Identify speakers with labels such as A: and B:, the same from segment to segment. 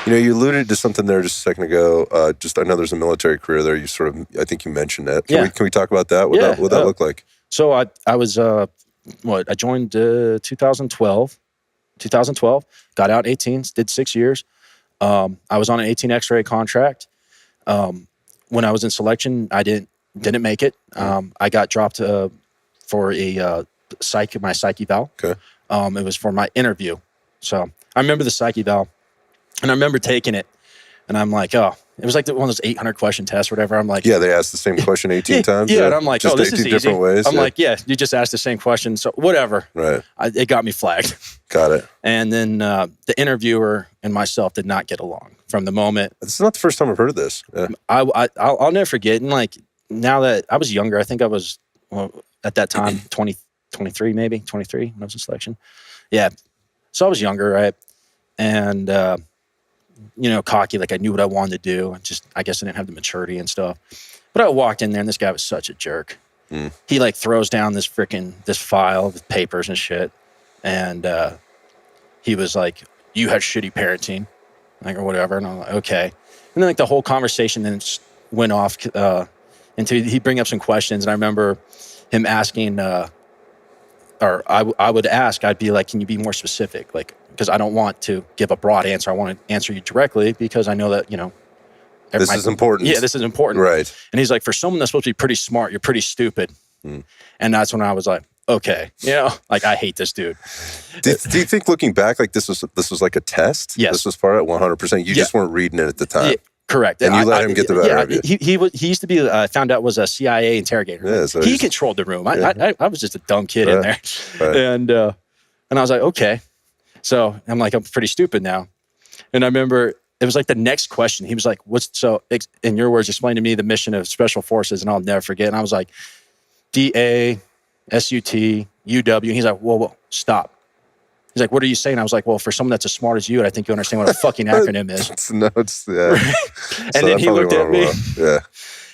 A: You alluded to something there just a second ago. I know there's a military career there. I think you mentioned that. Can we talk about that? What that look like?
B: So I was, I joined 2012, got out 18, did 6 years. I was on an 18 X-ray contract. When I was in selection, I didn't make it. I got dropped for my psyche valve.
A: Okay.
B: It was for my interview. So I remember the psyche valve, and I remember taking it, and I'm like, oh, it was like one of those 800 question tests or whatever. I'm like,
A: yeah, they asked the same question 18 times.
B: Yeah, and I'm like,
A: just
B: oh, this is easy.
A: Different ways.
B: I'm like, yeah, you just asked the same question, so whatever.
A: Right.
B: It got me flagged.
A: Got it.
B: And then the interviewer and myself did not get along from the moment.
A: This is not the first time I've heard of this. Yeah.
B: I'll never forget. And like now that I was younger, I think I was at that time 23 maybe 23 when I was in selection. Yeah. So I was younger, right? And, cocky, like I knew what I wanted to do. I guess I didn't have the maturity and stuff. But I walked in there and this guy was such a jerk. He like throws down this file with papers and shit. And he was like, you had shitty parenting, like, or whatever. And I'm like, okay. And then like the whole conversation then went off into, he'd bring up some questions. And I remember him asking, or I would ask, I'd be like, can you be more specific? Like, because I don't want to give a broad answer. I want to answer you directly because I know that,
A: this is important.
B: Yeah, this is important.
A: Right.
B: And he's like, for someone that's supposed to be pretty smart, you're pretty stupid. And that's when I was like, okay, like I hate this dude.
A: Do you think looking back, like this was like a test?
B: Yes.
A: This was part of it 100%. You just weren't reading it at the time.
B: Yeah, correct.
A: And you let him get the better of you.
B: He used to be, found out was a CIA interrogator.
A: Yeah, so
B: he controlled the room. I was just a dumb kid in there.
A: Right.
B: And I was like, okay. So I'm like, I'm pretty stupid now. And I remember it was like the next question. He was like, in your words, explain to me the mission of Special Forces. And I'll never forget. And I was like, DA, SUT, UW. And he's like, well, stop. He's like, what are you saying? I was like, well, for someone that's as smart as you, I think you understand what a fucking acronym is.
A: Yeah.
B: And then he looked at me.
A: Yeah.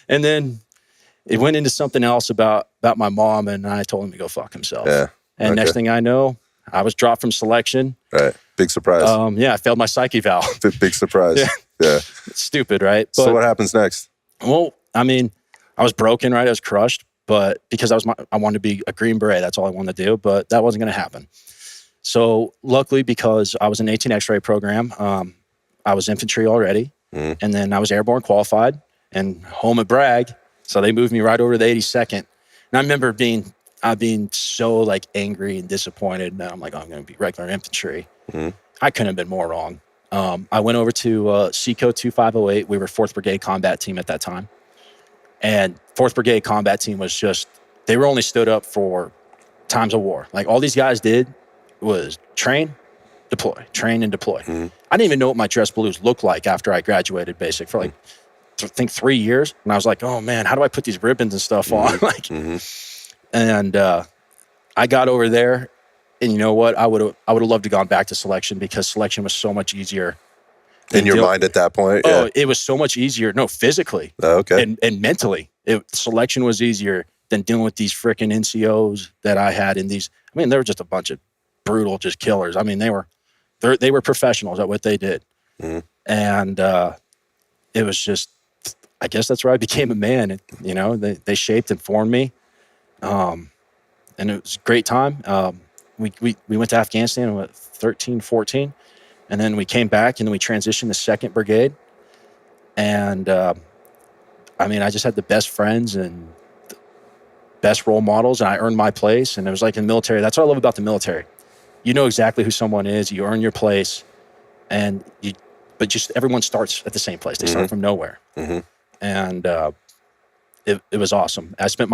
B: And then it went into something else about my mom, and I told him to go fuck himself.
A: Yeah.
B: And next thing I know, I was dropped from selection.
A: Right. Big surprise.
B: I failed my psyche valve.
A: Big surprise. Yeah.
B: Stupid, right? But,
A: so what happens next?
B: Well, I mean, I was broken, right? I was crushed, but because I wanted to be a Green Beret, that's all I wanted to do, but that wasn't going to happen. So luckily, because I was in 18 X-ray program, I was infantry already, and then I was airborne qualified and home at Bragg. So they moved me right over to the 82nd. And I remember being so like angry and disappointed that I'm like, I'm going to be regular infantry. I couldn't have been more wrong. I went over to SECO 2508. We were 4th Brigade Combat Team at that time. And 4th Brigade Combat Team was just, they were only stood up for times of war. Like all these guys did was train, deploy, train and deploy. I didn't even know what my dress blues looked like after I graduated basic for like, I think 3 years. And I was like, oh man, how do I put these ribbons and stuff on? And I got over there, and you know what? I would have loved to gone back to selection because selection was so much easier.
A: In your mind at that point?
B: Oh, it was so much easier. No, physically.
A: Oh, okay.
B: And mentally. Selection was easier than dealing with these freaking NCOs that I had in these. I mean, they were just a bunch of brutal, just killers. I mean, they were professionals at what they did. And it was just, I guess that's where I became a man. They shaped and formed me. And it was a great time. We went to Afghanistan at 13, 14, and then we came back and then we transitioned to 2nd Brigade. And I just had the best friends and the best role models, and I earned my place. And it was like in the military, that's what I love about the military. You know exactly who someone is, you earn your place, but just everyone starts at the same place. They start from nowhere. And it was awesome. I spent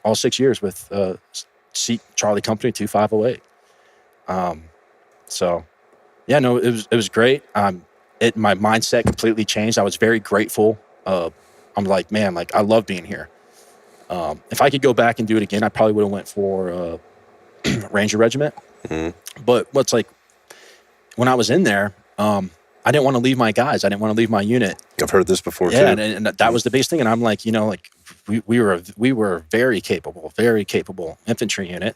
B: all 6 years with Charlie Company 2508. It was great. My mindset completely changed. I was very grateful. I'm like, man, like I love being here. If I could go back and do it again, I probably would have went for Ranger Regiment. But what's like, when I was in there, I didn't want to leave my guys. I didn't want to leave my unit.
A: I've heard this before too.
B: Yeah, and that was the biggest thing. And I'm like, we were very capable infantry unit.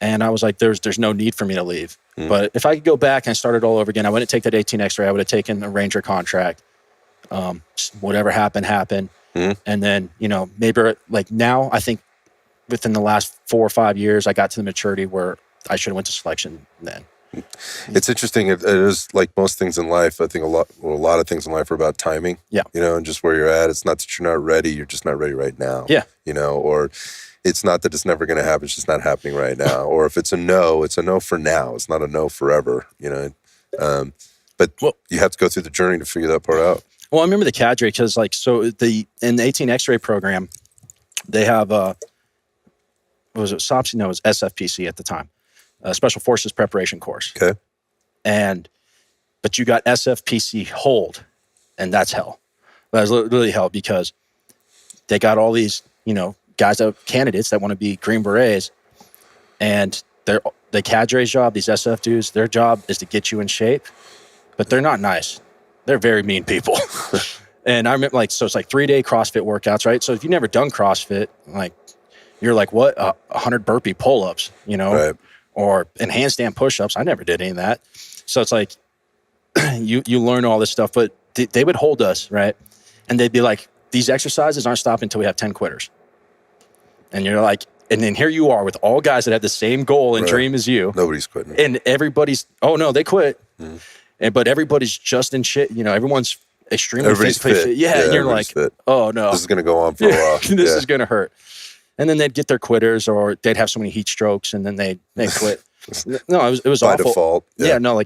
B: And I was like, there's no need for me to leave. But if I could go back and start it all over again, I wouldn't take that 18 X-ray. I would have taken a Ranger contract. Whatever happened. And then, maybe like now, I think within the last 4 or 5 years, I got to the maturity where I should have went to selection then.
A: It's interesting. It is like most things in life. I think a lot of things in life are about timing.
B: Yeah.
A: And just where you're at. It's not that you're not ready. You're just not ready right now.
B: Yeah.
A: Or it's not that it's never going to happen. It's just not happening right now. Or if it's a no for now. It's not a no forever. But you have to go through the journey to figure that part out.
B: Well, I remember the cadre because in the 18 X-ray program, they have was it SOPSI? No, it was SFPC at the time, Special Forces Preparation Course.
A: Okay.
B: But you got SFPC hold, and that's hell. That was literally hell because they got all these, guys candidates that want to be Green Berets, and the cadre's job, these SF dudes, their job is to get you in shape, but they're not nice. They're very mean people. And I remember so it's like 3-day CrossFit workouts, right? So if you've never done CrossFit, you're like, what? 100 burpee pull-ups,
A: right.
B: Or in handstand push-ups. I never did any of that. So it's like, you learn all this stuff, but they would hold us, right? And they'd be like, these exercises aren't stopping until we have 10 quitters. And you're like, and then here you are with all guys that have the same goal and dream as you.
A: Nobody's quitting.
B: And everybody's, oh no, they quit. But everybody's just in shit. Everyone's extremely fit. Yeah, and you're like, fit. Oh no.
A: This is going to go on for a while.
B: This is going to hurt. And then they'd get their quitters, or they'd have so many heat strokes, and then they'd quit. No, it was
A: by
B: awful.
A: Default.
B: Yeah, no,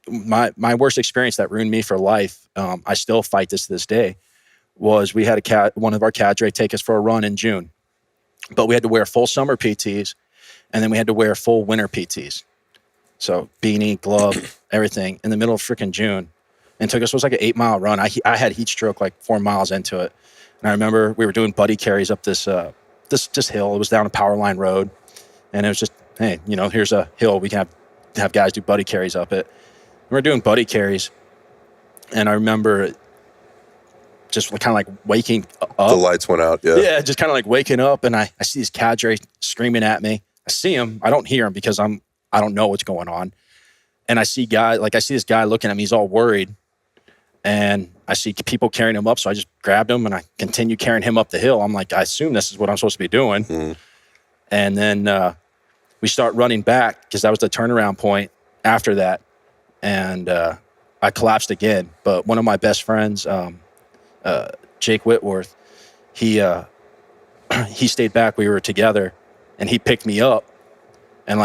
B: my worst experience that ruined me for life, I still fight this to this day, was we had one of our cadre take us for a run in June. But we had to wear full summer PTs, and then we had to wear full winter PTs. So beanie, glove, everything in the middle of freaking June. And it was like an 8-mile run. I had heat stroke like 4 miles into it. And I remember we were doing buddy carries up this hill. It was down a power line road. And it was just, hey, here's a hill. We can have guys do buddy carries up it. And we're doing buddy carries. And I remember just kind of like waking up.
A: The lights went out, yeah.
B: Yeah, just kind of like waking up, and I see this cadre screaming at me. I see him. I don't hear him because I don't know what's going on. And I see this guy looking at me. He's all worried. And I see people carrying him up, so I just grabbed him, and I continued carrying him up the hill. I'm like, I assume this is what I'm supposed to be doing. And then we start running back because that was the turnaround point after that. And I collapsed again. But one of my best friends, Jake Whitworth, he stayed back. We were together, and he picked me up. And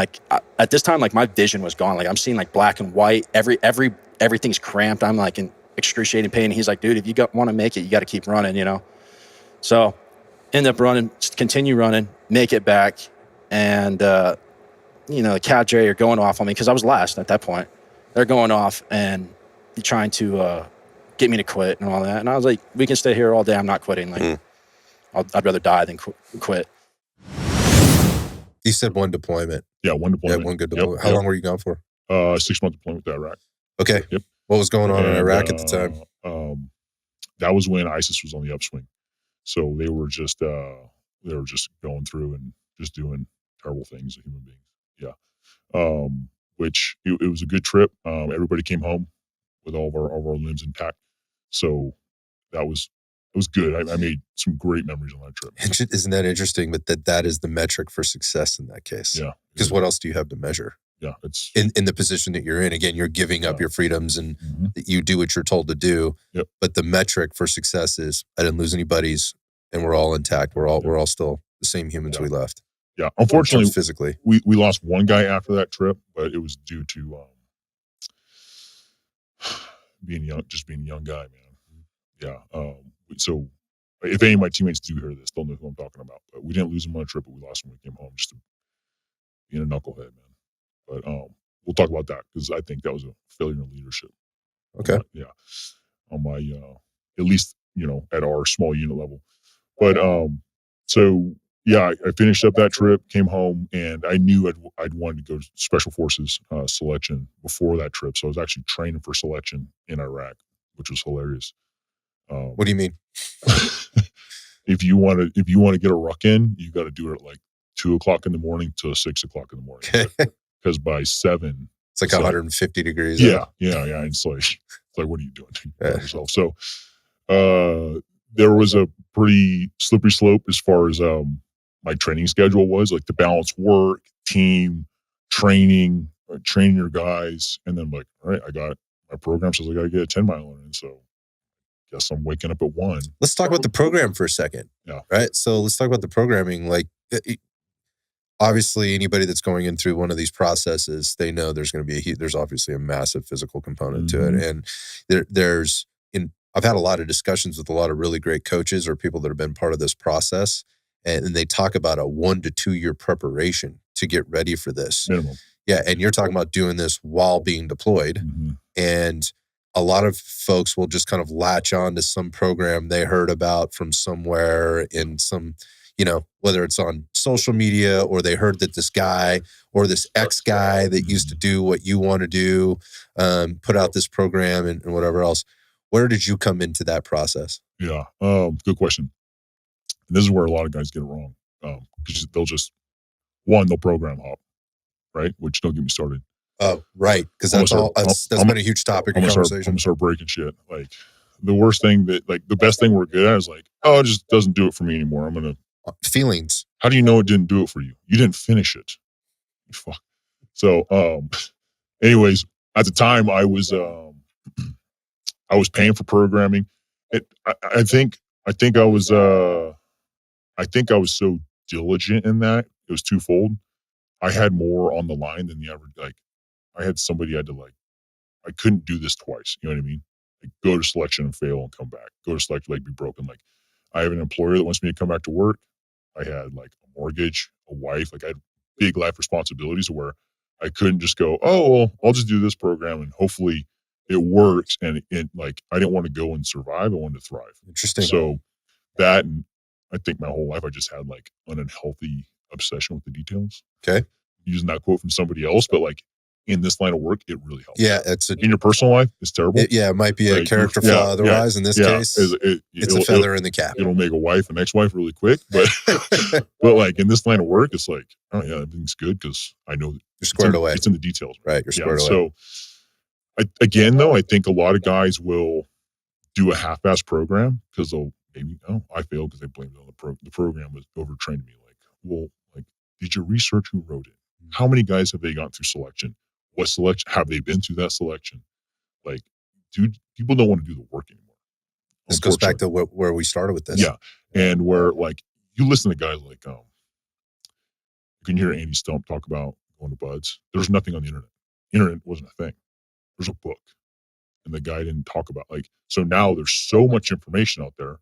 B: at this time, my vision was gone. I'm seeing black and white. Everything's cramped. I'm in excruciating pain. And he's like, dude, if you want to make it, you got to keep running, So end up running, continue running, make it back. And, the cadre are going off on me because I was last at that point. They're going off and trying to get me to quit and all that. And I was like, we can stay here all day. I'm not quitting. I'd rather die than quit.
A: You said one deployment.
C: Yeah, one deployment.
A: Yeah, one good deployment. Yep. How long were you gone for?
C: 6-month deployment to Iraq.
A: Okay.
C: Yep.
A: What was going on in Iraq at the time?
C: That was when ISIS was on the upswing. So they were just going through and just doing terrible things to human beings. Yeah. Which it was a good trip. Everybody came home with all of our limbs intact. So it was good. I made some great memories on that trip.
A: Isn't that interesting? But that is the metric for success in that case.
C: Yeah.
A: Because what else do you have to measure?
C: Yeah. It's
A: in the position that you're in. Again, you're giving up your freedoms and you do what you're told to do.
C: Yep.
A: But the metric for success is I didn't lose any buddies and we're all intact. We're all still the same humans we left.
C: Yeah. Unfortunately,
A: physically,
C: we lost one guy after that trip, but it was due to being young, just being a young guy, man. Yeah. So if any of my teammates do hear this, they'll know who I'm talking about. But we didn't lose him on a trip, but we lost him when we came home, just being a knucklehead, man. But we'll talk about that because I think that was a failure in leadership.
A: Okay.
C: On my at least at our small unit level. But so yeah, I finished up that trip, came home, and I knew I'd wanted to go to Special Forces selection before that trip. So I was actually training for selection in Iraq, which was hilarious.
A: What do you mean?
C: If you want to get a ruck in, you got to do it at 2:00 in the morning to 6:00 in the morning. Because by 7,
A: It's like 150 degrees.
C: Yeah. It's like, what are you doing to yourself? So, there was a pretty slippery slope as far as my training schedule was, like, to balance work, team, training your guys, and then like, all right, I got my program says I got to get a 10-mile in, so guess I'm waking up at 1.
A: Let's talk about the program for a second.
C: Yeah.
A: Right. So let's talk about the programming. Like, obviously, anybody that's going in through one of these processes, they know there's going to be there's obviously a massive physical component to it, and I've had a lot of discussions with a lot of really great coaches or people that have been part of this process, and they talk about a 1 to 2 year preparation to get ready for this.
C: Minimum.
A: Yeah, and you're talking about doing this while being deployed, and a lot of folks will just kind of latch on to some program they heard about from somewhere in some, whether it's on social media or they heard that this guy or this ex guy that used to do what you want to do, put out this program and whatever else. Where did you come into that process?
C: Yeah, good question. And this is where a lot of guys get it wrong. Because they'll program hop, right? Which don't get me started.
A: Oh, right. Because that's been a huge topic of conversation.
C: I'm gonna start breaking shit. Like, the worst thing the best thing we're good at is like, oh, it just doesn't do it for me anymore. I'm gonna
A: feelings.
C: How do you know it didn't do it for you? You didn't finish it. Fuck. So, anyways, at the time I was paying for programming. I think I was so diligent in that it was twofold. I had more on the line than the average. Like, I had somebody I couldn't do this twice. You know what I mean? Like, go to selection and fail and come back. Go to selection, like, be broken. Like, I have an employer that wants me to come back to work. I had like a mortgage, a wife. Like, I had big life responsibilities where I couldn't just go, oh, well, I'll just do this program and hopefully it works. And like, I didn't want to go and survive. I wanted to thrive.
A: Interesting.
C: So that, and I think my whole life, I just had like an unhealthy obsession with the details.
A: Okay.
C: Using that quote from somebody else, but like, in this line of work, it really helps.
A: Yeah,
C: in your personal life, it's terrible.
A: It might be a character flaw. Otherwise, in this case, it's a feather in the cap.
C: It'll make a wife, an ex-wife, really quick. But but like, in this line of work, it's like, oh yeah, everything's good because I know
A: you're squared away.
C: It's in the details,
A: right? You're squared away.
C: So, again, though, I think a lot of guys will do a half-ass program because they'll maybe, oh, I failed because they blamed it on the program was overtrained me. Like, well, like, did you research who wrote it? How many guys have they gone through selection? What selection have they been through that selection? Like, dude, people don't want to do the work anymore.
A: This goes back to where we started with this.
C: Yeah. And where, like, you listen to guys like, you can hear Andy Stump talk about going to Buds. There's nothing on the internet. Internet wasn't a thing. There's a book. And the guy didn't talk about, like, so now there's so much information out there.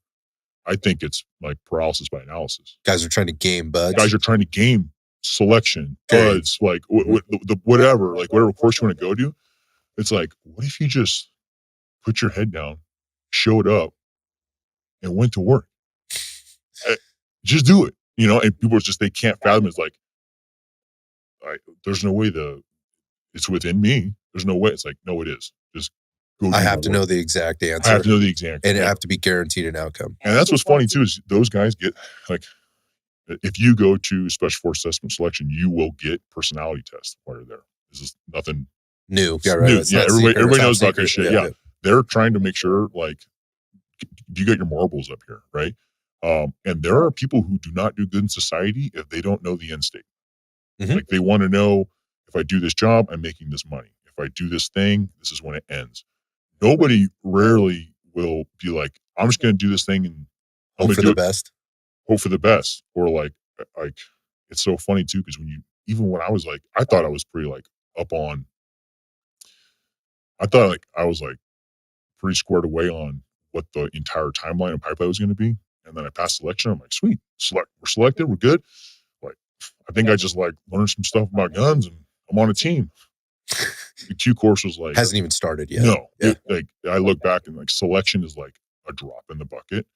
C: I think it's like paralysis by analysis.
A: Guys are trying to game Buds.
C: Guys are trying to game selection, Buds, like the whatever course you want to go to. It's like, what if you just put your head down, showed up, and went to work? Just do it, and people are just, they can't fathom it. It's like, there's no way it's within me. There's no way. It's like, no, it is. Just go.
A: I have to know the exact answer.
C: I have to know the exact
A: and it have to be guaranteed an outcome.
C: And that's what's funny too, is those guys get, like, if you go to Special Force Assessment Selection, you will get personality tests while you're there. This is nothing
A: new. Yeah, right.
C: New. Yeah, everybody knows about this shit. Yeah. They're trying to make sure, like, you get your marbles up here, right? And there are people who do not do good in society if they don't know the end state. Mm-hmm. Like, they want to know, if I do this job, I'm making this money. If I do this thing, this is when it ends. Rarely will be like, I'm just going to do this thing and
A: hope for the best.
C: Hope for the best. Or like it's so funny too, because even when I was like, I thought I was pretty like up on, I thought like I was like pretty squared away on what the entire timeline and pipeline was going to be. And then I passed selection. I'm like, sweet, we're selected, we're good. Like, I think I just like learned some stuff about guns and I'm on a team. The Q course was like,
A: hasn't even started yet.
C: No, like, I look back and like, selection is like a drop in the bucket.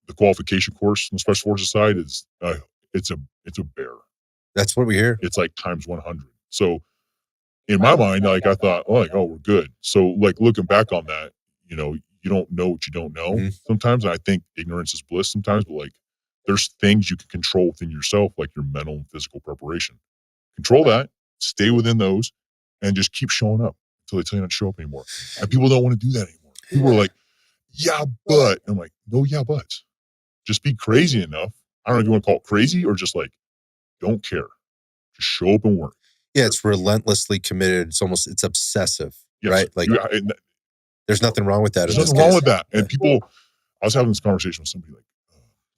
C: The qualification course on the Special Forces side is it's a bear.
A: That's what we hear.
C: It's like times 100. So in my mind, like, I thought, oh, we're good. So like, looking back on that, you don't know what you don't know. Mm-hmm. Sometimes, and I think ignorance is bliss sometimes, but like, there's things you can control within yourself, like your mental and physical preparation. Control that, stay within those, and just keep showing up until they tell you not to show up anymore. And people don't want to do that anymore. People are like, yeah, but. I'm like, no, yeah, but. Just be crazy enough. I don't know if you want to call it crazy or just like, don't care. Just show up and work.
A: Yeah, it's relentlessly committed. It's obsessive,
C: Yes.
A: right? Like, there's nothing wrong with that.
C: There's nothing wrong with that. And people, I was having this conversation with somebody like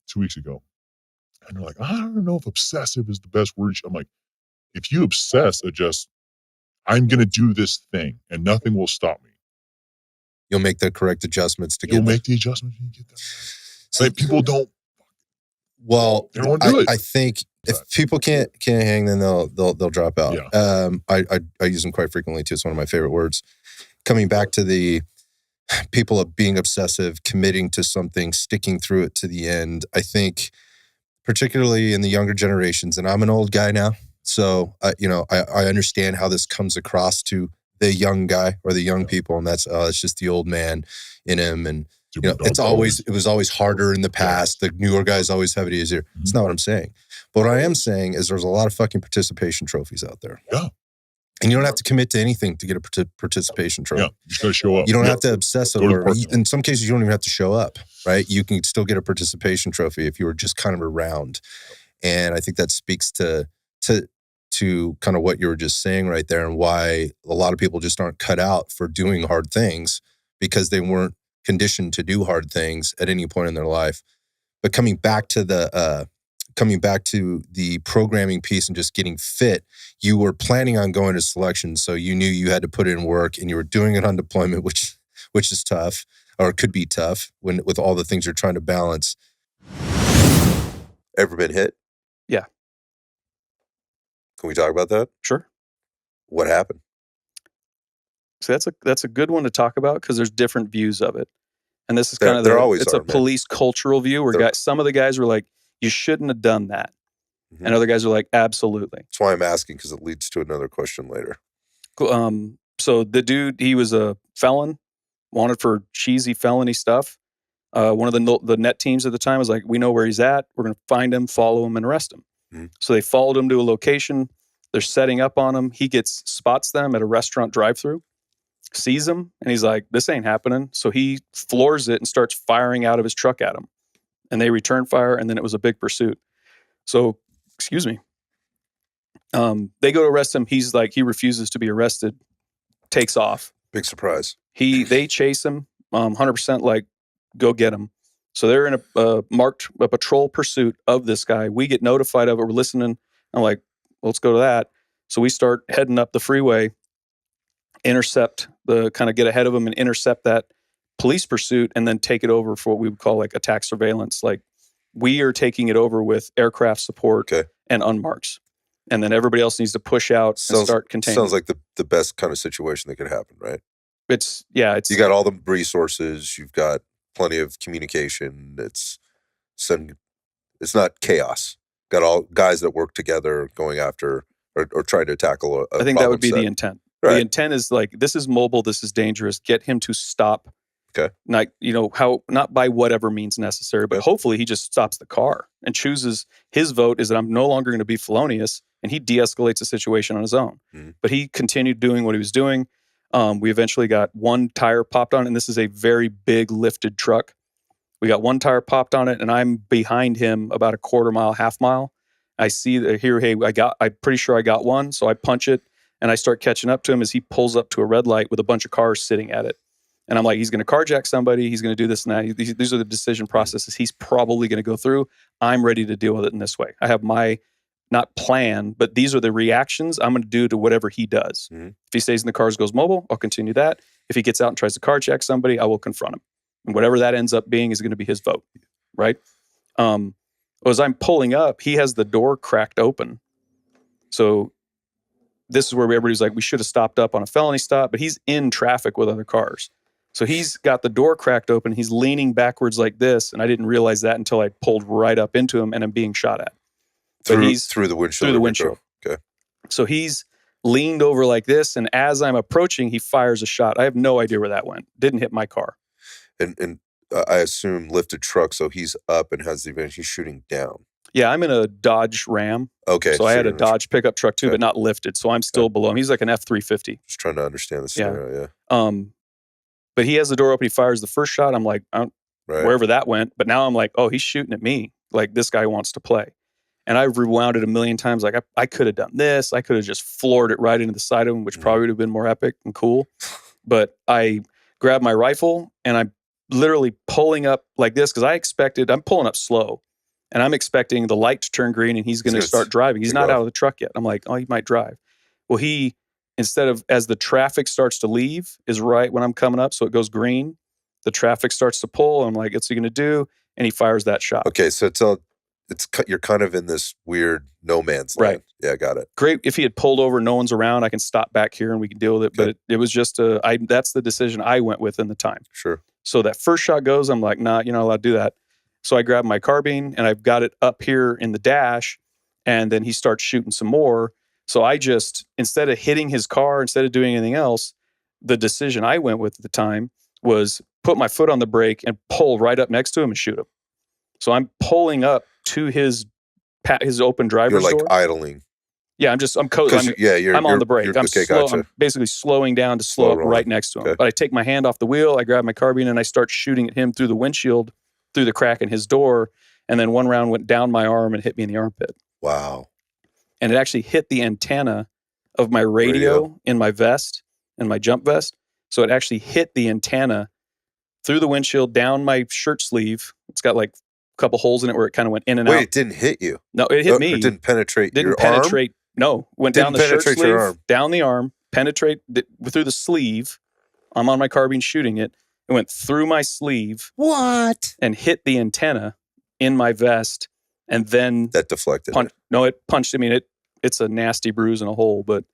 C: 2 weeks ago, and they're like, I don't know if obsessive is the best word. I'm like, if you obsess, I'm going to do this thing and nothing will stop me.
A: You'll make the correct adjustments to get
C: You'll make the adjustments when you get that. So like, people don't.
A: Well,
C: they don't want to do it.
A: I think if people can't hang, then they'll drop out.
C: Yeah.
A: I use them quite frequently too. It's one of my favorite words. Coming back to the people of being obsessive, committing to something, sticking through it to the end. I think, particularly in the younger generations, and I'm an old guy now, so I understand how this comes across to the young guy or the young people, and that's it's just the old man in him, and it was always harder in the past. The newer guys always have it easier. Mm-hmm. It's not what I'm saying. But what I am saying is there's a lot of fucking participation trophies out there.
C: Yeah.
A: And you don't have to commit to anything to get a participation trophy.
C: Yeah, you just got to show up.
A: You don't have to obsess over it. In some cases, you don't even have to show up, right? You can still get a participation trophy if you were just kind of around. And I think that speaks to kind of what you were just saying right there, and why a lot of people just aren't cut out for doing hard things because they weren't conditioned to do hard things at any point in their life. But coming back to the programming piece and just getting fit, you were planning on going to selection, so you knew you had to put in work, and you were doing it on deployment, which is tough, or could be tough with all the things you're trying to balance. Ever been hit?
D: Yeah.
A: Can we talk about that?
D: Sure.
A: What happened?
D: So that's a good one to talk about because there's different views of it. And this is it's a police cultural view where some of the guys were like, you shouldn't have done that. Mm-hmm. And other guys are like, absolutely.
A: That's why I'm asking, because it leads to another question later.
D: So the dude, he was a felon, wanted for cheesy felony stuff. One of the net teams at the time was like, we know where he's at. We're going to find him, follow him, and arrest him. Mm-hmm. So they followed him to a location. They're setting up on him. He spots them at a restaurant drive-thru, sees them, and he's like, this ain't happening. So he floors it and starts firing out of his truck at him. And they return fire, and then it was a big pursuit. So, excuse me. They go to arrest him. He's like, he refuses to be arrested, takes off.
A: Big surprise.
D: They chase him, 100% like, go get him. So they're in a patrol pursuit of this guy. We get notified of it. We're listening. I'm like, well, let's go to that. So we start heading up the freeway, get ahead of him and intercept that police pursuit, and then take it over for what we would call like attack surveillance. Like, we are taking it over with aircraft support and unmarks. And then everybody else needs to push out and start containing.
A: Sounds like the best kind of situation that could happen, right?
D: It's
A: you got all the resources, you've got plenty of communication. It's not chaos. Got all guys that work together going after or trying to tackle a
D: I think that would be the intent. Right. The intent is like, this is mobile, this is dangerous. Get him to stop.
A: Okay.
D: Not by whatever means necessary, but hopefully he just stops the car and chooses, his vote is that I'm no longer going to be felonious, and he de-escalates the situation on his own. Mm-hmm. But he continued doing what he was doing. We eventually got one tire popped on, and this is a very big lifted truck. We got one tire popped on it, and I'm behind him about a quarter mile, half mile. I see I'm pretty sure I got one. So I punch it and I start catching up to him as he pulls up to a red light with a bunch of cars sitting at it. And I'm like, he's going to carjack somebody. He's going to do this and that. These are the decision processes he's probably going to go through. I'm ready to deal with it in this way. I have my, not plan, but these are the reactions I'm going to do to whatever he does. Mm-hmm. If he stays in the cars, goes mobile, I'll continue that. If he gets out and tries to carjack somebody, I will confront him. And whatever that ends up being is going to be his vote, right? As I'm pulling up, he has the door cracked open. So this is where everybody's like, we should have stopped up on a felony stop, but he's in traffic with other cars. So he's got the door cracked open. He's leaning backwards like this, and I didn't realize that until I pulled right up into him and I'm being shot at.
A: Through the windshield?
D: Through the windshield.
A: Okay.
D: So he's leaned over like this, and as I'm approaching, he fires a shot. I have no idea where that went. Didn't hit my car.
A: And I assume, lifted truck, so he's up and has the advantage. He's shooting down.
D: Yeah, I'm in a Dodge Ram.
A: Okay.
D: So I had a Dodge pickup truck too, but not lifted. So I'm still below him. He's like an F-350.
A: Just trying to understand the scenario, yeah.
D: But he has the door open. He fires the first shot. I'm like, wherever that went. But now I'm like, oh, he's shooting at me. Like, this guy wants to play. And I've rewound it a million times. Like, I could have done this. I could have just floored it right into the side of him, which probably would have been more epic and cool. But I grabbed my rifle and I'm literally pulling up like this because I'm pulling up slow. And I'm expecting the light to turn green and he's going to start driving. He's not out of the truck yet. I'm like, oh, he might drive. Well, he, instead of, as the traffic starts to leave, is right when I'm coming up. So it goes green. The traffic starts to pull. I'm like, what's he going to do? And he fires that shot.
A: Okay, so you're kind of in this weird no man's land.
D: Right.
A: Yeah, got it.
D: Great. If he had pulled over, no one's around, I can stop back here and we can deal with it.
A: Okay.
D: But it was just that's the decision I went with in the time.
A: Sure.
D: So that first shot goes, I'm like, nah, you're not allowed to do that. So I grab my carbine and I've got it up here in the dash, and then he starts shooting some more. So I just, instead of hitting his car, instead of doing anything else, the decision I went with at the time was put my foot on the brake and pull right up next to him and shoot him. So I'm pulling up to his open driver's door.
A: You're like idling.
D: Yeah, I'm on the brake. I'm basically slowing down to slow up right next to him. Okay. But I take my hand off the wheel, I grab my carbine, and I start shooting at him through the windshield, through the crack in his door. And then one round went down my arm and hit me in the armpit.
A: Wow.
D: And it actually hit the antenna of my radio in my vest, in my jump vest. So it actually hit the antenna through the windshield, down my shirt sleeve. It's got like a couple holes in it where it kind of went in and out.
A: Wait, it didn't hit you?
D: No, it hit me.
A: It didn't penetrate your arm?
D: Didn't penetrate. No, went down the shirt sleeve, down the arm, penetrate through the sleeve. I'm on my carbine shooting it. It went through my sleeve.
A: What?
D: And hit the antenna in my vest. And then
A: that deflected.
D: It punched. I mean, it's a nasty bruise and a hole, but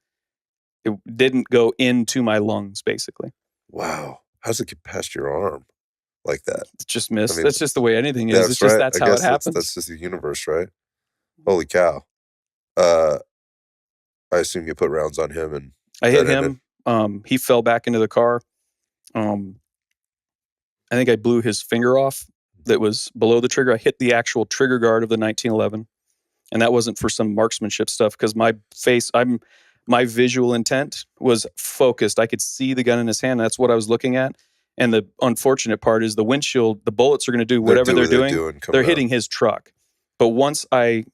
D: it didn't go into my lungs, basically.
A: Wow. How does it get past your arm like that?
D: It's just missed. I mean, that's just the way anything is. It's just that's how it happens.
A: That's just the universe, right? Holy cow. I assume you put rounds on him and
D: I hit him. He fell back into the car. I think I blew his finger off that was below the trigger. I hit the actual trigger guard of the 1911. And that wasn't for some marksmanship stuff because my visual intent was focused. I could see the gun in his hand. That's what I was looking at. And the unfortunate part is the windshield, the bullets are going to do whatever they're doing. They're hitting his truck. But once I'm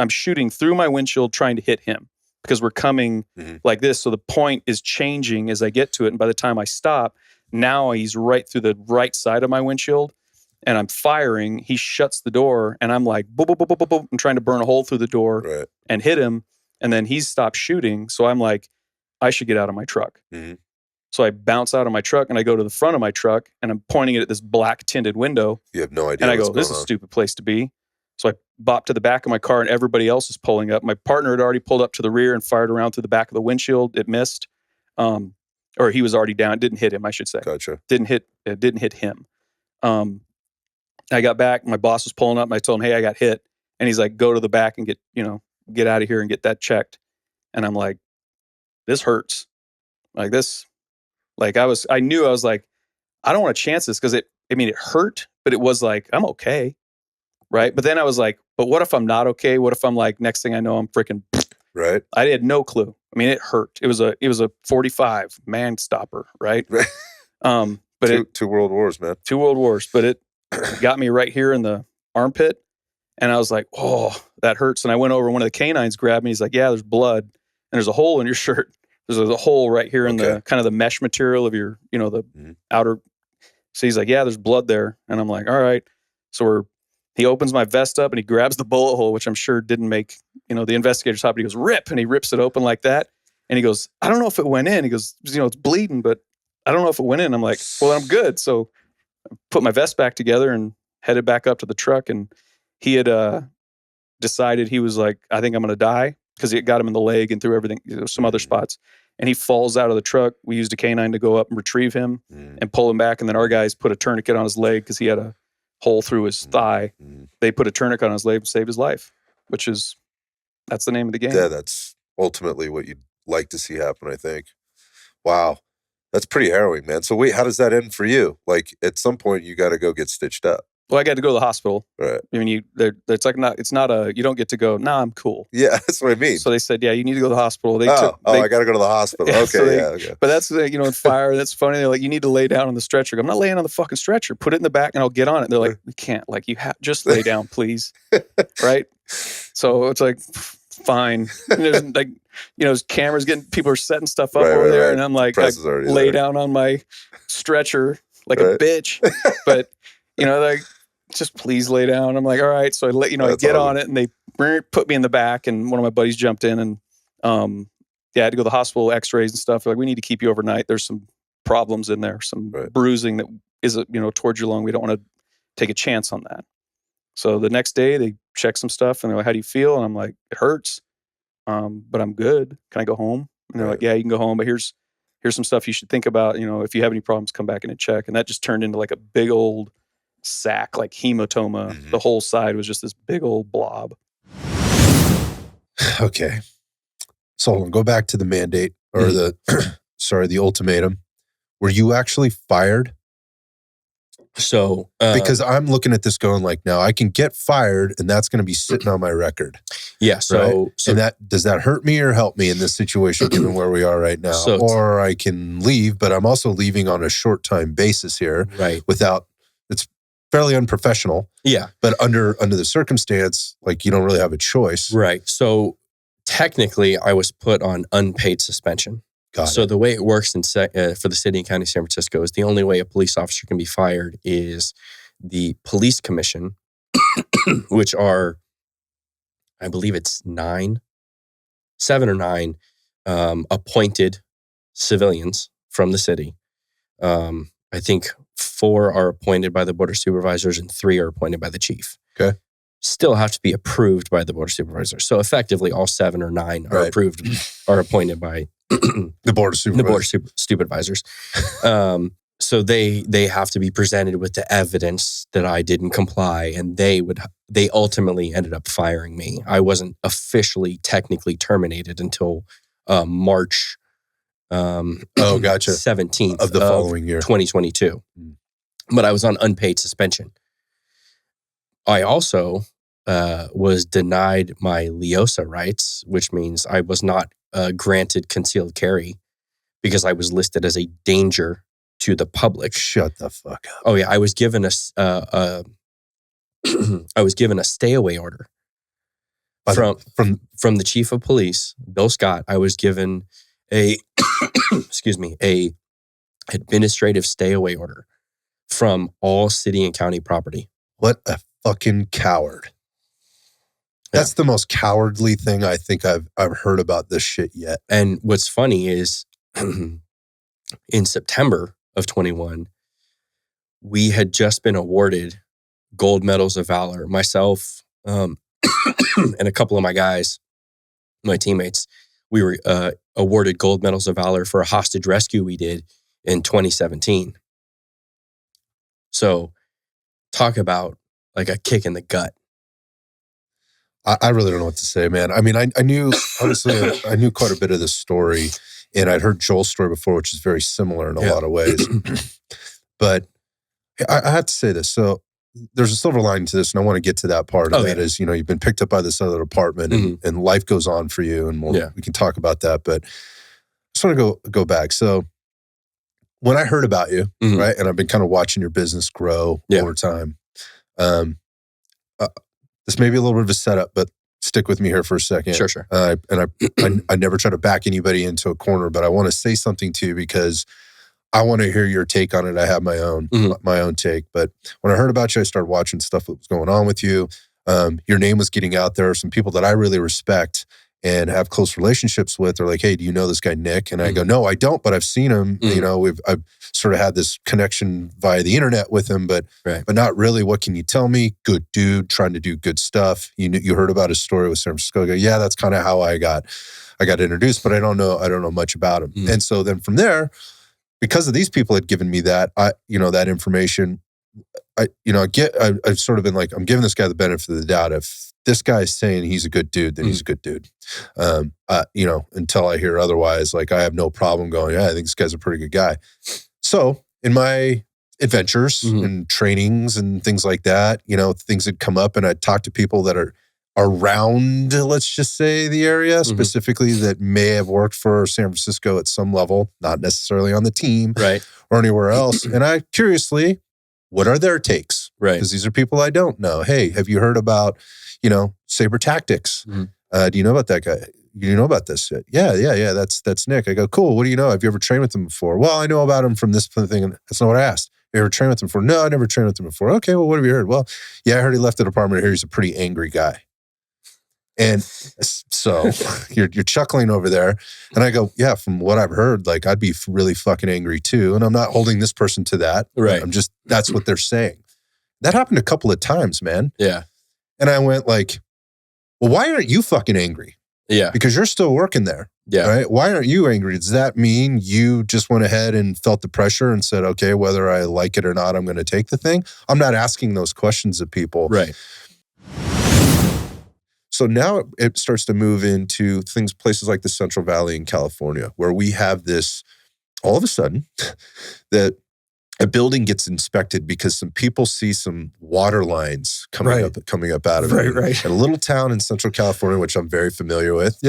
D: shooting through my windshield trying to hit him because we're coming like this. So the point is changing as I get to it. And by the time I stop, now he's right through the right side of my windshield. And I'm firing. He shuts the door. And I'm like, boop, boop, boop, boop, boop. I'm trying to burn a hole through the door and hit him. And then he's stopped shooting. So I'm like, I should get out of my truck. Mm-hmm. So I bounce out of my truck and I go to the front of my truck and I'm pointing it at this black tinted window.
A: You have no idea.
D: And I go, this is a stupid place to be. So I bop to the back of my car and everybody else is pulling up. My partner had already pulled up to the rear and fired around through the back of the windshield. It missed. Or he was already down. It didn't hit him, I should say.
A: Gotcha.
D: It didn't hit him. I got back. My boss was pulling up and I told him, hey, I got hit. And he's like, go to the back and get out of here and get that checked. And I'm like, this hurts. Like this, like I knew I was like, I don't want to chance this because it hurt, but it was like, I'm okay. Right. But then I was like, but what if I'm not okay? What if I'm like, next thing I know, I'm freaking
A: right.
D: I had no clue. I mean, it hurt. It was a 45 man stopper. Right. But
A: two world wars, man.
D: 2 world wars, but it got me right here in the armpit. And I was like, oh, that hurts. And I went over, one of the canines grabbed me. He's like, yeah, there's blood. And there's a hole in your shirt. There's a hole right here in the kind of the mesh material of your, the outer. So he's like, yeah, there's blood there. And I'm like, all right. So he opens my vest up and he grabs the bullet hole, which I'm sure didn't make, the investigator's happy. He goes, rip. And he rips it open like that. And he goes, I don't know if it went in. He goes, it's bleeding, but I don't know if it went in. I'm like, well, I'm good. So I put my vest back together and headed back up to the truck. And he had decided, he was like, I think I'm going to die, because it got him in the leg and through everything, some other spots. And he falls out of the truck. We used a canine to go up and retrieve him and pull him back. And then our guys put a tourniquet on his leg because he had a hole through his thigh. They put a tourniquet on his leg to save his life, that's the name of the game.
A: Yeah, that's ultimately what you'd like to see happen, I think. Wow. That's pretty harrowing, man. So wait, how does that end for you? Like at some point you got to go get stitched up.
D: Well, I got to go to the hospital.
A: Right.
D: I mean, it's not you don't get to go, nah, I'm cool.
A: Yeah, that's what I mean.
D: So they said, yeah, you need to go to the hospital. I
A: got to go to the hospital.
D: Yeah,
A: okay,
D: so
A: okay.
D: But that's, in fire, that's funny. They're like, you need to lay down on the stretcher. I'm not laying on the fucking stretcher. Put it in the back and I'll get on it. They're like, we can't. Like, just lay down, please. Right? So it's like, fine. And there's like, there's cameras people are setting stuff up over there. Right. And I'm like, lay down on my stretcher like a bitch. But, like, just please lay down. I'm like, all right. So I get on it and they put me in the back and one of my buddies jumped in and, I had to go to the hospital, x-rays and stuff. They're like, we need to keep you overnight. There's some problems in there, some bruising that is, towards your lung. We don't want to take a chance on that. So the next day they check some stuff and they're like, how do you feel? And I'm like, it hurts, but I'm good. Can I go home? And they're like, yeah, you can go home, but here's some stuff you should think about. If you have any problems, come back in and check. And that just turned into like a big old sack, like hematoma. Mm-hmm. The whole side was just this big old blob.
A: Okay. So hold on, go back to the mandate or the ultimatum. Were you actually fired?
B: So,
A: because I'm looking at this going like, now I can get fired and that's going to be sitting on my record.
B: Yeah. So,
A: right? And does that hurt me or help me in this situation given where we are right now? Or I can leave, but I'm also leaving on a short time basis here.
B: Right.
A: It's fairly unprofessional.
B: Yeah.
A: But under the circumstance, like you don't really have a choice.
B: Right. So technically I was put on unpaid suspension. So the way it works for the city and county of San Francisco is the only way a police officer can be fired is the police commission, which are, I believe it's 7 or 9 appointed civilians from the city. I think 4 are appointed by the board of supervisors and 3 are appointed by the chief.
A: Okay.
B: Still have to be approved by the board of supervisors. So effectively all 7 or 9 are appointed by
A: the board of
B: supervisors. So they have to be presented with the evidence that I didn't comply, and they ultimately ended up firing me. I wasn't officially technically terminated until March
A: gotcha.
B: 17th
A: of the following year,
B: 2022. But I was on unpaid suspension. I also was denied my LEOSA rights, which means I was not granted concealed carry because I was listed as a danger to the public.
A: Shut the fuck up.
B: Oh yeah, I was given a stay away order from the chief of police, Bill Scott. I was given a administrative stay away order from all city and county property.
A: What a fucking coward. That's the most cowardly thing I think I've heard about this shit yet.
B: And what's funny is in September of 21, we had just been awarded gold medals of valor. Myself and a couple of my guys, my teammates, we were awarded gold medals of valor for a hostage rescue we did in 2017. So talk about like a kick in the gut.
A: I really don't know what to say, man. I mean, I knew, honestly, I knew quite a bit of this story, and I'd heard Joel's story before, which is very similar in a lot of ways. But I have to say this. So there's a silver lining to this, and I want to get to that part. And that is, you've been picked up by this other department, and life goes on for you, and we can talk about that. But I just want to go back. So when I heard about you, right, and I've been kind of watching your business grow over time, this may be a little bit of a setup, but stick with me here for a second.
B: Sure.
A: I never try to back anybody into a corner, but I want to say something to you because I want to hear your take on it. I have my own take. But when I heard about you, I started watching stuff that was going on with you. Your name was getting out there. Some people that I really respect and have close relationships with are like, hey, do you know this guy, Nick? And I go, no, I don't, but I've seen him. I've sort of had this connection via the internet with him, but not really. What can you tell me? Good dude, trying to do good stuff. You heard about his story with San Francisco. I go, yeah, that's kind of how I got introduced, but I don't know much about him. And so then from there, because of these people had given me that, that information, I've sort of been like, I'm giving this guy the benefit of the doubt. If this guy's saying he's a good dude, then he's a good dude. Until I hear otherwise, like I have no problem going, yeah, I think this guy's a pretty good guy. So in my adventures and trainings and things like that, things had come up and I'd talk to people that are around, let's just say, the area, specifically that may have worked for San Francisco at some level, not necessarily on the team or anywhere else. And I curiously, what are their takes?
B: Right.
A: Because these are people I don't know. Hey, have you heard about, Saber Tactics? Do you know about that guy? Do you know about this? Yeah. That's Nick. I go, cool. What do you know? Have you ever trained with him before? Well, I know about him from this thing. And that's not what I asked. Have you ever trained with him before? No, I never trained with him before. Okay, well, what have you heard? Well, yeah, I heard he left the department. I heard he's a pretty angry guy. And so you're chuckling over there. And I go, yeah, from what I've heard, like I'd be really fucking angry too. And I'm not holding this person to that.
B: Right.
A: That's what they're saying. That happened a couple of times, man.
B: Yeah.
A: And I went like, well, why aren't you fucking angry?
B: Yeah.
A: Because you're still working there.
B: Yeah.
A: Right? Why aren't you angry? Does that mean you just went ahead and felt the pressure and said, okay, whether I like it or not, I'm going to take the thing? I'm not asking those questions of people.
B: Right.
A: So now it starts to move into places like the Central Valley in California, where we have this, all of a sudden, that a building gets inspected because some people see some water lines coming up out of it.
B: Right.
A: In a little town in Central California, which I'm very familiar with. I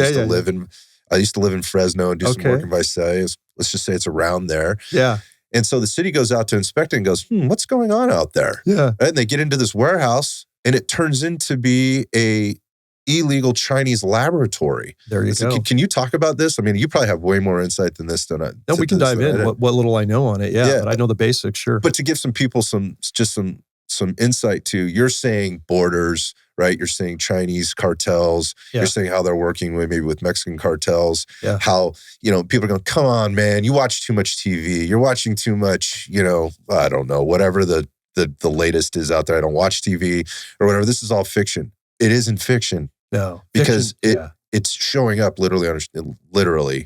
A: used to live in Fresno and do some work in Visalia. Let's just say it's around there.
B: Yeah.
A: And so the city goes out to inspect it and goes, what's going on out there?
B: Yeah.
A: And they get into this warehouse and it turns into be a illegal Chinese laboratory.
B: There you go.
A: Can you talk about this? I mean, you probably have way more insight than this than I.
B: No, we can dive in. What little I know on it, but I know the basics, sure.
A: But to give some people some insight to, you're saying borders, right? You're saying Chinese cartels.
B: Yeah.
A: You're saying how they're working maybe with Mexican cartels.
B: Yeah.
A: How, people are going, come on, man, you watch too much TV. You're watching too much, I don't know, whatever the latest is out there. I don't watch TV or whatever. This is all fiction. It isn't fiction.
B: No,
A: because it's showing up literally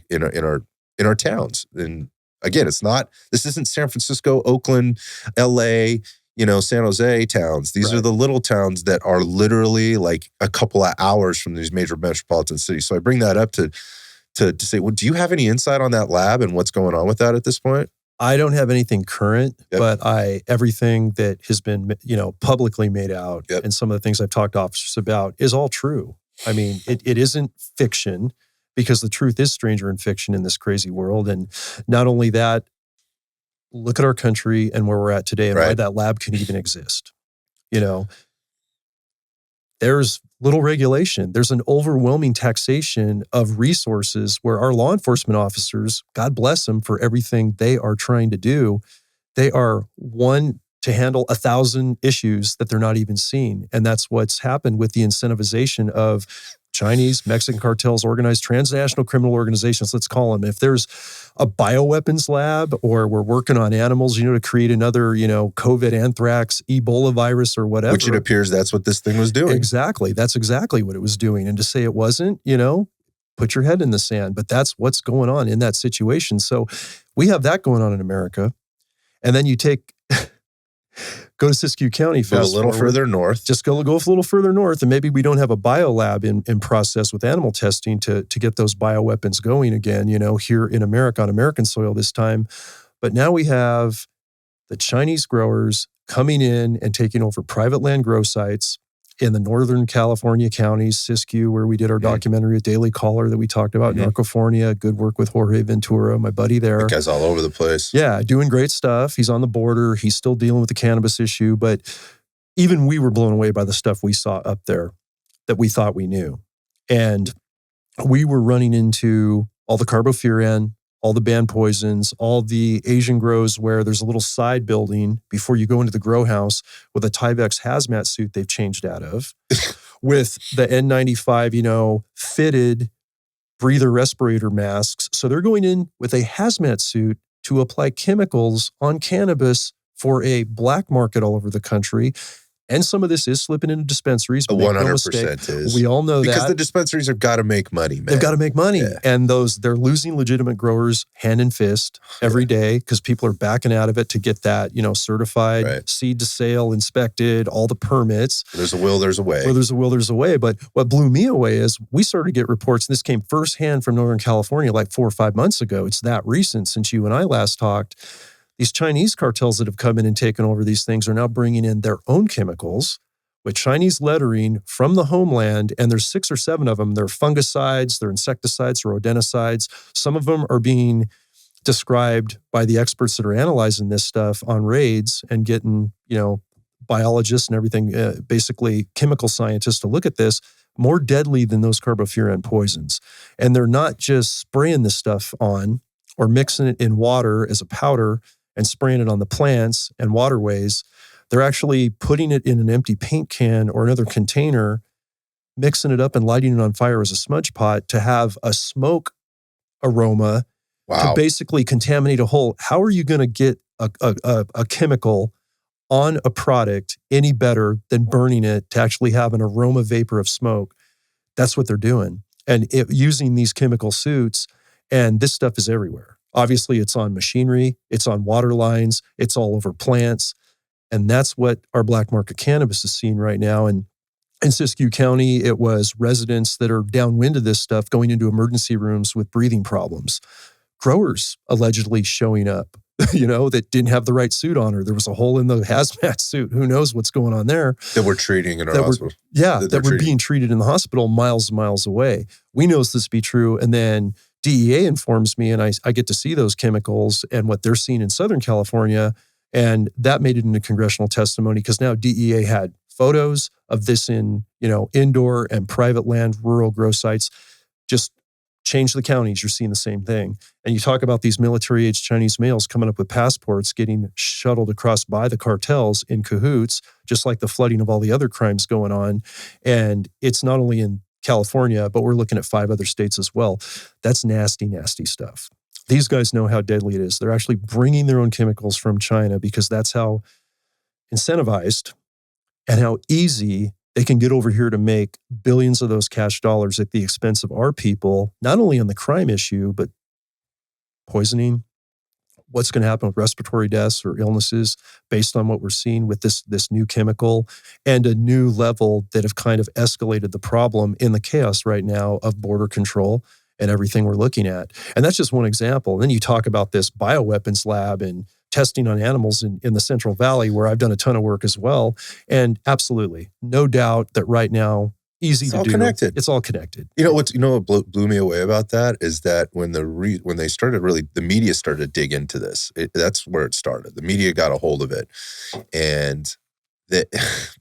A: in our towns. And again, this isn't San Francisco, Oakland, LA, San Jose towns. These are the little towns that are literally like a couple of hours from these major metropolitan cities. So I bring that up to say, well, do you have any insight on that lab and what's going on with that at this point?
B: I don't have anything current, but everything that has been, publicly made out and some of the things I've talked to officers about is all true. I mean, it isn't fiction because the truth is stranger in fiction in this crazy world. And not only that, look at our country and where we're at today and why that lab can even exist. There's little regulation. There's an overwhelming taxation of resources where our law enforcement officers, God bless them for everything they are trying to do, they are one to handle 1,000 issues that they're not even seeing. And that's what's happened with the incentivization of Chinese, Mexican cartels, organized transnational criminal organizations, let's call them. If there's a bioweapons lab or we're working on animals, to create another, COVID, anthrax, Ebola virus or whatever.
A: Which it appears that's what this thing was doing.
B: Exactly. That's exactly what it was doing. And to say it wasn't, put your head in the sand. But that's what's going on in that situation. So we have that going on in America. And then you go to Siskiyou County,
A: go a little further north.
B: Just go a little further north, and maybe we don't have a biolab in process with animal testing to get those bioweapons going again, here in America, on American soil this time. But now we have the Chinese growers coming in and taking over private land grow sites in the Northern California counties, Siskiyou, where we did our documentary, A Daily Caller that we talked about, Narcofornia, good work with Jorge Ventura, my buddy there.
A: That guy's all over the place.
B: Yeah, doing great stuff. He's on the border. He's still dealing with the cannabis issue. But even we were blown away by the stuff we saw up there that we thought we knew. And we were running into all the carbofuran, all the banned poisons, all the Asian grows where there's a little side building before you go into the grow house with a Tyvek hazmat suit they've changed out of, with the N95, fitted breather respirator masks. So they're going in with a hazmat suit to apply chemicals on cannabis for a black market all over the country.
E: And some of this is slipping into dispensaries. But
A: 100% is.
E: We all know
A: because
E: that.
A: the dispensaries have got to make money, man.
E: They've got to make money.
A: Yeah.
E: And they're losing legitimate growers hand and fist every day because people are backing out of it to get that, certified seed to sale, inspected, all the permits.
A: There's a will, there's a way.
E: Where there's a will, there's a way. But what blew me away is we started to get reports, and this came firsthand from Northern California like 4 or 5 months ago. It's that recent since you and I last talked. These Chinese cartels that have come in and taken over these things are now bringing in their own chemicals with Chinese lettering from the homeland, and there's 6 or 7 of them. They're fungicides, they're insecticides, they're rodenticides. Some of them are being described by the experts that are analyzing this stuff on raids and getting, biologists and everything, basically chemical scientists to look at this, more deadly than those carbofuran poisons. And they're not just spraying this stuff on or mixing it in water as a powder and spraying it on the plants and waterways. They're actually putting it in an empty paint can or another container, mixing it up and lighting it on fire as a smudge pot to have a smoke aroma to basically contaminate a whole. How are you going to get a chemical on a product any better than burning it to actually have an aroma vapor of smoke? That's what they're doing. And using these chemical suits, and this stuff is everywhere. Obviously, it's on machinery, it's on water lines, it's all over plants. And that's what our black market cannabis is seeing right now. And in Siskiyou County, it was residents that are downwind of this stuff going into emergency rooms with breathing problems. Growers allegedly showing up, that didn't have the right suit on, or there was a hole in the hazmat suit. Who knows what's going on there?
A: That we're treating in our hospital.
E: That we're being treated in the hospital miles and miles away. We know this to be true. And then DEA informs me, and I get to see those chemicals and what they're seeing in Southern California. And that made it into congressional testimony because now DEA had photos of this in, indoor and private land, rural grow sites. Just change the counties, you're seeing the same thing. And you talk about these military-age Chinese males coming up with passports, getting shuttled across by the cartels in cahoots, just like the flooding of all the other crimes going on. And it's not only in California, but we're looking at 5 other states as well. That's nasty, nasty stuff. These guys know how deadly it is. They're actually bringing their own chemicals from China because that's how incentivized and how easy they can get over here to make billions of those cash dollars at the expense of our people, not only on the crime issue, but poisoning, what's going to happen with respiratory deaths or illnesses based on what we're seeing with this new chemical and a new level that have kind of escalated the problem in the chaos right now of border control and everything we're looking at. And that's just one example. And then you talk about this bioweapons lab and testing on animals in the Central Valley, where I've done a ton of work as well. And absolutely, no doubt that right now, easy to do.
A: It's all connected.
E: It's all connected.
A: What blew me away about that is that when they started the media started to dig into this, that's where it started. The media got a hold of it. And that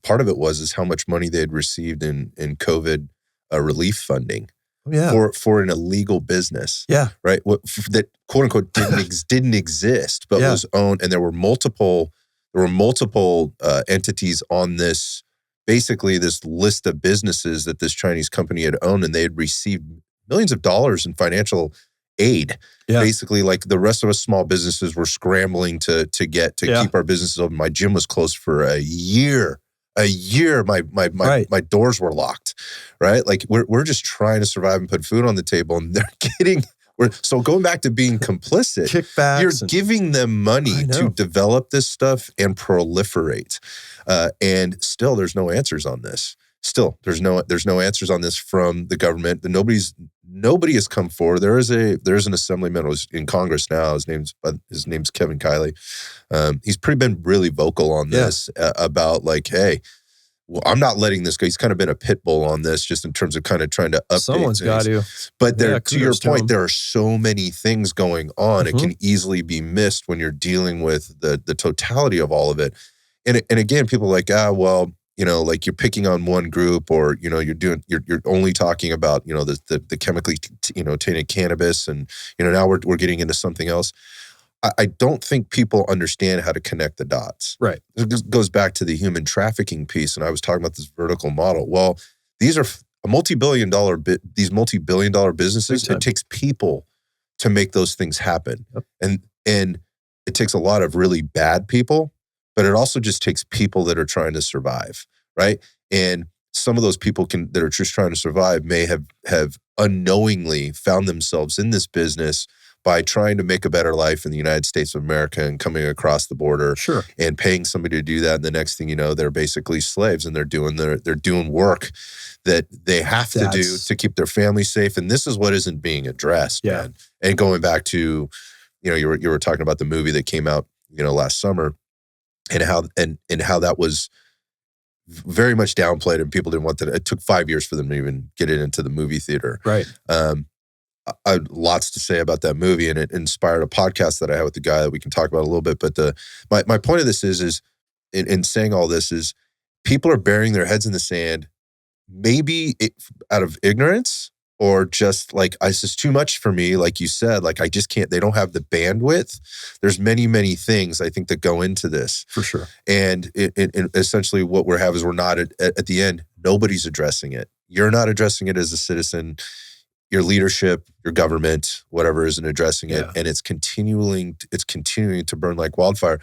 A: part of it is how much money they had received in COVID relief funding. For an illegal business, right? That quote unquote didn't exist, but was owned, and there were multiple entities on this, basically this list of businesses that this Chinese company had owned, and they had received millions of dollars in financial aid. Basically, like the rest of us small businesses were scrambling to keep our businesses open. My gym was closed for a year. My doors were locked, right? Like we're just trying to survive and put food on the table, and so going back to being complicit,
E: kickbacks,
A: you're giving them money to develop this stuff and proliferate. And still there's no answers on this. Still, there's no answers on this from the government. Nobody has come forward. There is an assemblyman who's in Congress now. His name's Kevin Kiley. He's been really vocal on this about like, hey, well, I'm not letting this go. He's kind of been a pit bull on this, just in terms of kind of trying to update.
E: Someone's got to.
A: But to your point, there are so many things going on. It can easily be missed when you're dealing with the totality of all of it. And again, people are like, like you're picking on one group, or you're only talking about the chemically tainted cannabis, and now we're getting into something else. I don't think people understand how to connect the dots.
E: Right.
A: It goes back to the human trafficking piece, and I was talking about this vertical model. Well, these are multi-billion dollar businesses. It takes people to make those things happen, and it takes a lot of really bad people. but it also just takes people that are trying to survive, right? And some of those people that are just trying to survive may have unknowingly found themselves in this business by trying to make a better life in the United States of America and coming across the border and paying somebody to do that. And the next thing you know, they're basically slaves, and they're doing work that they have to do to keep their family safe. And this is what isn't being addressed, man. And going back to, you were talking about the movie that came out, last summer, and how that was very much downplayed, and people didn't want that. It took 5 years for them to even get it into the movie theater.
E: Right.
A: I had lots to say about that movie, and it inspired a podcast that I had with the guy that we can talk about a little bit. But my point of this is in saying all this is, people are burying their heads in the sand, maybe out of ignorance, or just like, this is too much for me. Like you said, like, I just can't, they don't have the bandwidth. There's many, many things I think that go into this.
E: For sure.
A: And essentially what we're having is, we're not at the end, nobody's addressing it. You're not addressing it as a citizen. Your leadership, your government, whatever, isn't addressing it. And it's continuing to burn like wildfire.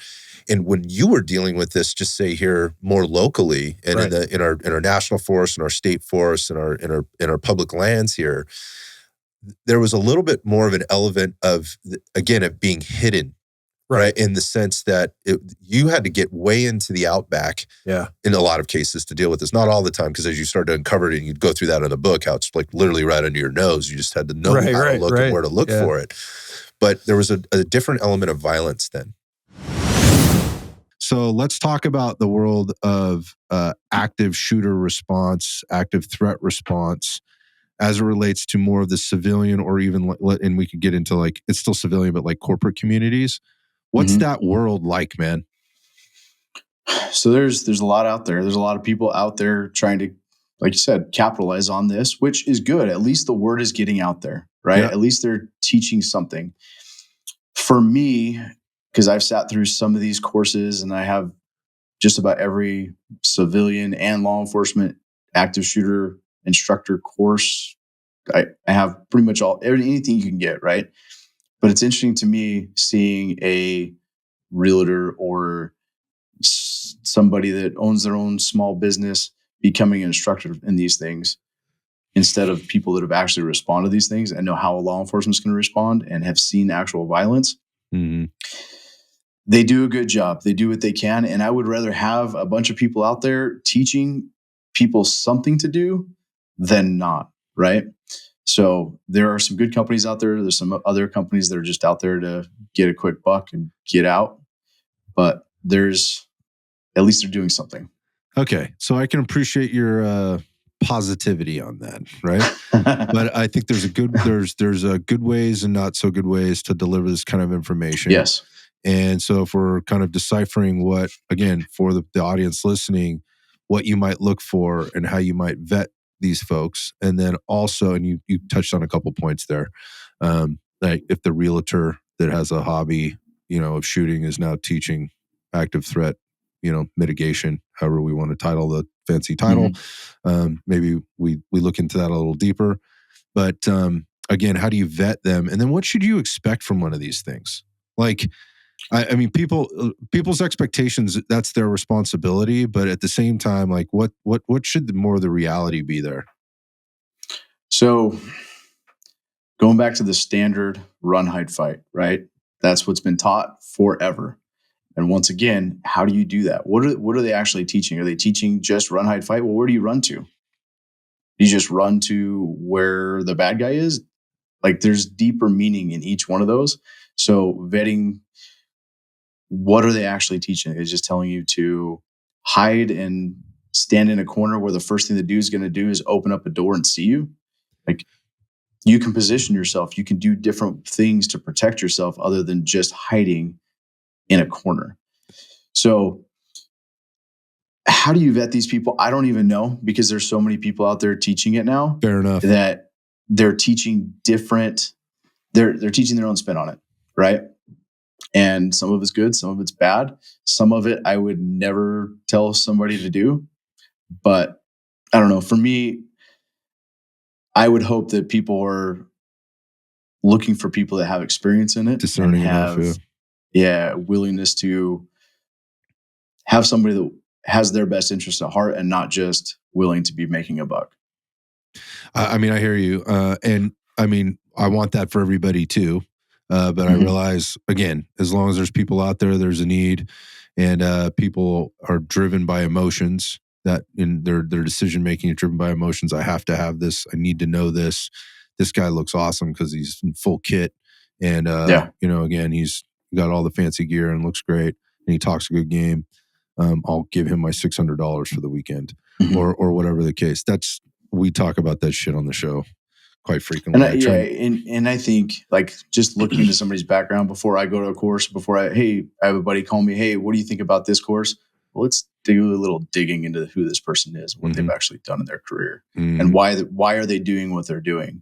A: And when you were dealing with this, just say here more locally, and in our national forest and our state forests and our public lands here, there was a little bit more of an element of, again, it being hidden. Right. In the sense that you had to get way into the outback in a lot of cases to deal with this. Not all the time, because as you start to uncover it and you'd go through that in the book, how it's like literally right under your nose. You just had to know how to look and where to look for it. But there was a different element of violence then. So let's talk about the world of active shooter response, active threat response, as it relates to more of the civilian, or even, and we could get into like, it's still civilian, but like corporate communities. What's that world like, man?
F: So there's a lot out there. There's a lot of people out there trying to, like you said, capitalize on this, which is good. At least the word is getting out there, right? At least they're teaching something. For me, because I've sat through some of these courses, and I have just about every civilian and law enforcement active shooter instructor course. I have pretty much anything you can get, right? But it's interesting to me seeing a realtor or somebody that owns their own small business becoming an instructor in these things, instead of people that have actually responded to these things and know how a law enforcement is going to respond and have seen actual violence. They do a good job. They do what they can. And I would rather have a bunch of people out there teaching people something to do than not, right? So there are some good companies out there. There's some other companies that are just out there to get a quick buck and get out. But at least they're doing something.
A: Okay. So I can appreciate your positivity on that, right? But I think there's a good ways and not so good ways to deliver this kind of information.
F: Yes.
A: And so if we're kind of deciphering what, again, for the audience listening, what you might look for and how you might vet these folks. And then also, and you touched on a couple points there, like if the realtor that has a hobby, of shooting is now teaching active threat, mitigation, however we want to title the fancy title. Maybe we look into that a little deeper. But again, how do you vet them? And then what should you expect from one of these things? Like, I mean, people's expectations, that's their responsibility. But at the same time, like what should more of the reality be there?
F: So going back to the standard run, hide, fight, right? That's what's been taught forever. And once again, how do you do that? What are they actually teaching? Are they teaching just run, hide, fight? Well, where do you run to? You just run to where the bad guy is? Like, there's deeper meaning in each one of those. So vetting, what are they actually teaching? It's just telling you to hide and stand in a corner where the first thing the dude's going to do is open up a door and see you. Like, you can position yourself. You can do different things to protect yourself other than just hiding in a corner. So how do you vet these people? I don't even know, because there's so many people out there teaching it now.
A: Fair enough.
F: That they're teaching different, they're teaching their own spin on it, right? And some of it's good, some of it's bad. Some of it I would never tell somebody to do. But I don't know. For me, I would hope that people are looking for people that have experience in it,
A: discerning
F: and have
A: enough,
F: willingness to have somebody that has their best interest at heart and not just willing to be making a buck.
A: I mean, I hear you. And I mean, I want that for everybody too. But I realize, again, as long as there's people out there, there's a need, and people are driven by emotions. That in their decision making is driven by emotions. I have to have this. I need to know this. This guy looks awesome because he's in full kit, and you know, again, he's got all the fancy gear and looks great, and he talks a good game. I'll give him my $600 for the weekend, or whatever the case. We talk about that shit on the show quite frequently.
F: And I think, like, just looking into somebody's background before I go to a course, I have a buddy call me, hey, what do you think about this course? Well, let's do a little digging into who this person is, what they've actually done in their career, and why are they doing what they're doing.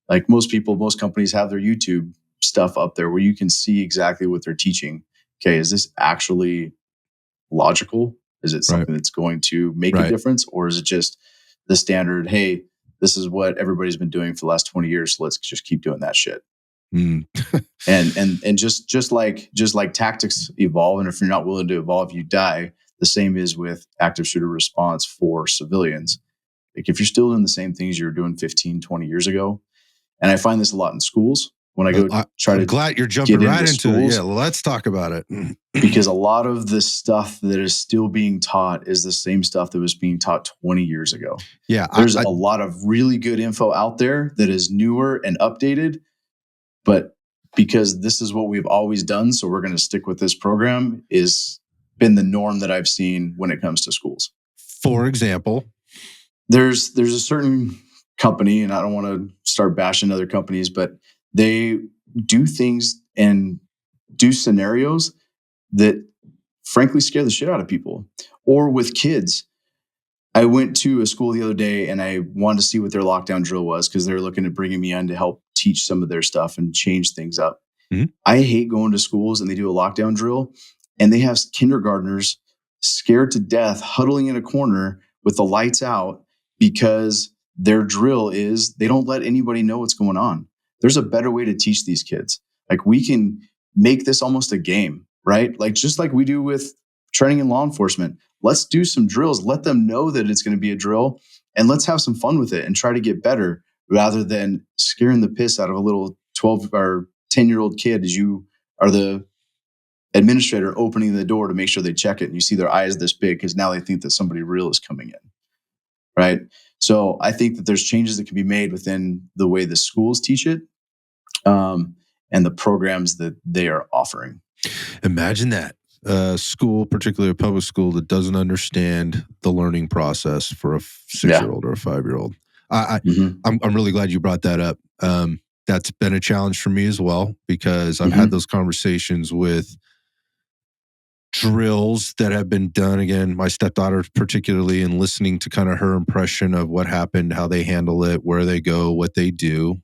F: Like most companies have their YouTube stuff up there where you can see exactly what they're teaching. Okay, is this actually logical? Is it something that's going to make a difference, or is it just the standard, hey, this is what everybody's been doing for the last 20 years, so let's just keep doing that shit. and just like tactics evolve, and if you're not willing to evolve, you die. The same is with active shooter response for civilians. Like if you're still doing the same things you were doing 15, 20 years ago, and I find this a lot in schools when I go
A: I'm glad you're jumping right into it. Yeah, let's talk about it.
F: Because a lot of the stuff that is still being taught is the same stuff that was being taught 20 years ago.
A: Yeah.
F: There's a lot of really good info out there that is newer and updated, but because this is what we've always done, so we're going to stick with this program, is been the norm that I've seen when it comes to schools.
A: For example,
F: there's a certain company, and I don't want to start bashing other companies, but they do things and do scenarios that frankly scare the shit out of people. Or with kids, I went to a school the other day and I wanted to see what their lockdown drill was because they were looking at bringing me in to help teach some of their stuff and change things up. I hate going to schools and they do a lockdown drill and they have kindergartners scared to death, huddling in a corner with the lights out because their drill is they don't let anybody know what's going on. There's a better way to teach these kids. Like we can make this almost a game, right? Like just like we do with training in law enforcement. Let's do some drills. Let them know that it's going to be a drill and let's have some fun with it and try to get better rather than scaring the piss out of a little 12 or 10-year-old kid as you are the administrator opening the door to make sure they check it. And you see their eyes this big because now they think that somebody real is coming in, right? So I think that there's changes that can be made within the way the schools teach it and the programs that they are offering.
A: Imagine that. School, particularly a public school that doesn't understand the learning process for a 6-year-old or a 5-year-old. I'm really glad you brought that up. That's been a challenge for me as well because I've had those conversations with drills that have been done. Again, my stepdaughter particularly, and listening to kind of her impression of what happened, how they handle it, where they go, what they do.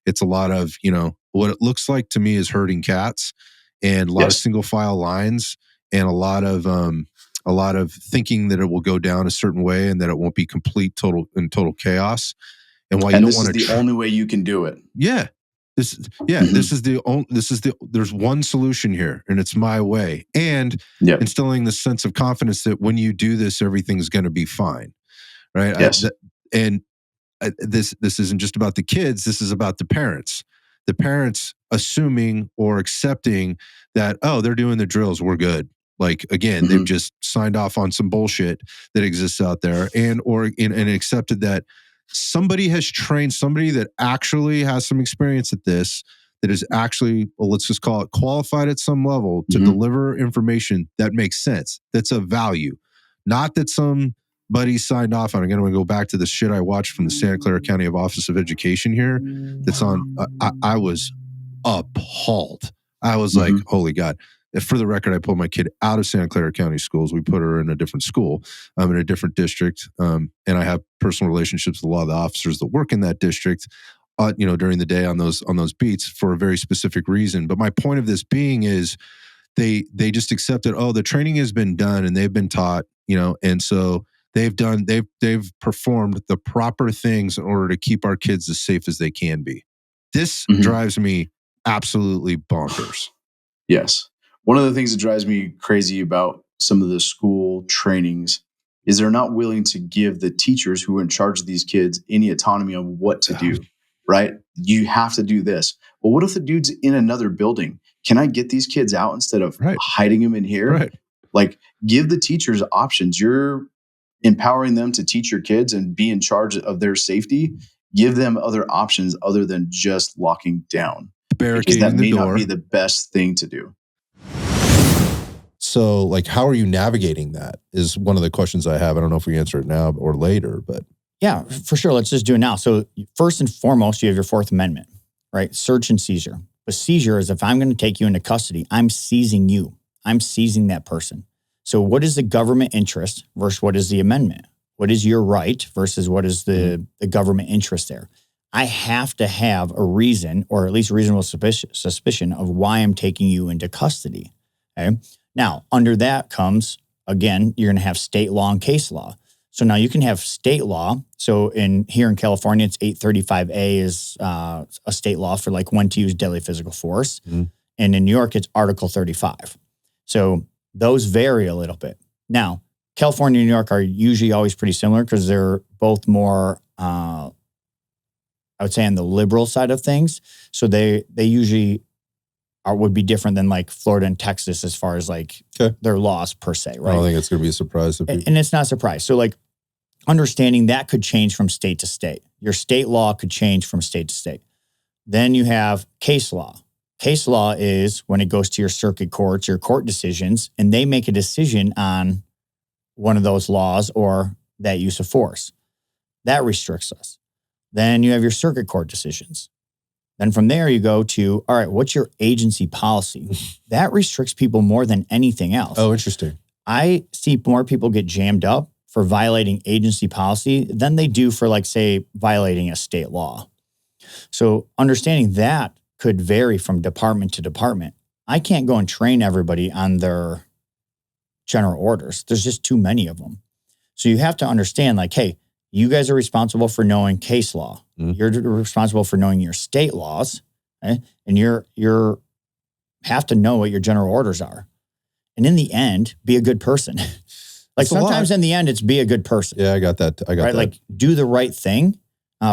A: It's a lot of, what it looks like to me is herding cats and a lot of single file lines and a lot of thinking that it will go down a certain way and that it won't be total chaos. And why you don't want to.
F: This is the only way you can do it.
A: Yeah. This is there's one solution here and it's my way. And instilling the sense of confidence that when you do this, everything's going to be fine. Right.
F: Yes.
A: This isn't just about the kids. This is about the parents. The parents assuming or accepting that, oh, they're doing the drills. We're good. Like, again, they've just signed off on some bullshit that exists out there and accepted that somebody has trained somebody that actually has some experience at this, that is actually, well, let's just call it qualified at some level to deliver information that makes sense. That's of value. Not that somebody signed off on. Again, I'm going to go back to the shit I watched from the Santa Clara County Office of Education here. That's on, I was appalled. I was like, holy God. For the record, I pulled my kid out of Santa Clara County schools. We put her in a different school, in a different district. And I have personal relationships with a lot of the officers that work in that district, during the day on those beats for a very specific reason. But my point of this being is they just accepted, the training has been done and they've been taught, and so they've performed the proper things in order to keep our kids as safe as they can be. This drives me absolutely bonkers.
F: Yes. One of the things that drives me crazy about some of the school trainings is they're not willing to give the teachers who are in charge of these kids any autonomy of what to do, right? You have to do this. Well, what if the dude's in another building? Can I get these kids out instead of hiding them in here?
A: Right.
F: Like, give the teachers options. You're empowering them to teach your kids and be in charge of their safety. Give them other options other than just locking down. Because that may not be the best thing to do.
A: So, like, how are you navigating that is one of the questions I have. I don't know if we answer it now or later, but.
G: Yeah, for sure. Let's just do it now. So first and foremost, you have your Fourth Amendment, right? Search and seizure. A seizure is if I'm going to take you into custody, I'm seizing you. I'm seizing that person. So what is the government interest versus what is the amendment? What is your right versus what is the government interest there? I have to have a reason, or at least reasonable suspicion of why I'm taking you into custody. Okay. Now, under that comes, again, you're going to have state law and case law. So now you can have state law. So here in California, it's 835A is a state law for like when to use deadly physical force. Mm-hmm. And in New York, it's Article 35. So those vary a little bit. Now, California and New York are usually always pretty similar because they're both more, I would say, on the liberal side of things. So they usually would be different than like Florida and Texas as far as like their laws per se, right?
A: I don't think it's going to be a surprise to people.
G: And it's not a surprise. So like understanding that could change from state to state. Your state law could change from state to state. Then you have case law. Case law is when it goes to your circuit courts, your court decisions, and they make a decision on one of those laws or that use of force. That restricts us. Then you have your circuit court decisions. Then from there you go to, all right, what's your agency policy? That restricts people more than anything else.
A: Oh, interesting.
G: I see more people get jammed up for violating agency policy than they do for, like, say, violating a state law. So understanding that could vary from department to department. I can't go and train everybody on their general orders. There's just too many of them. So you have to understand, like, hey, you guys are responsible for knowing case law. Mm-hmm. You're responsible for knowing your state laws, okay? And you're have to know what your general orders are. And in the end, be a good person. Like sometimes in the end, it's be a good person.
A: Yeah, I got that. I got that.
G: Like do the right thing,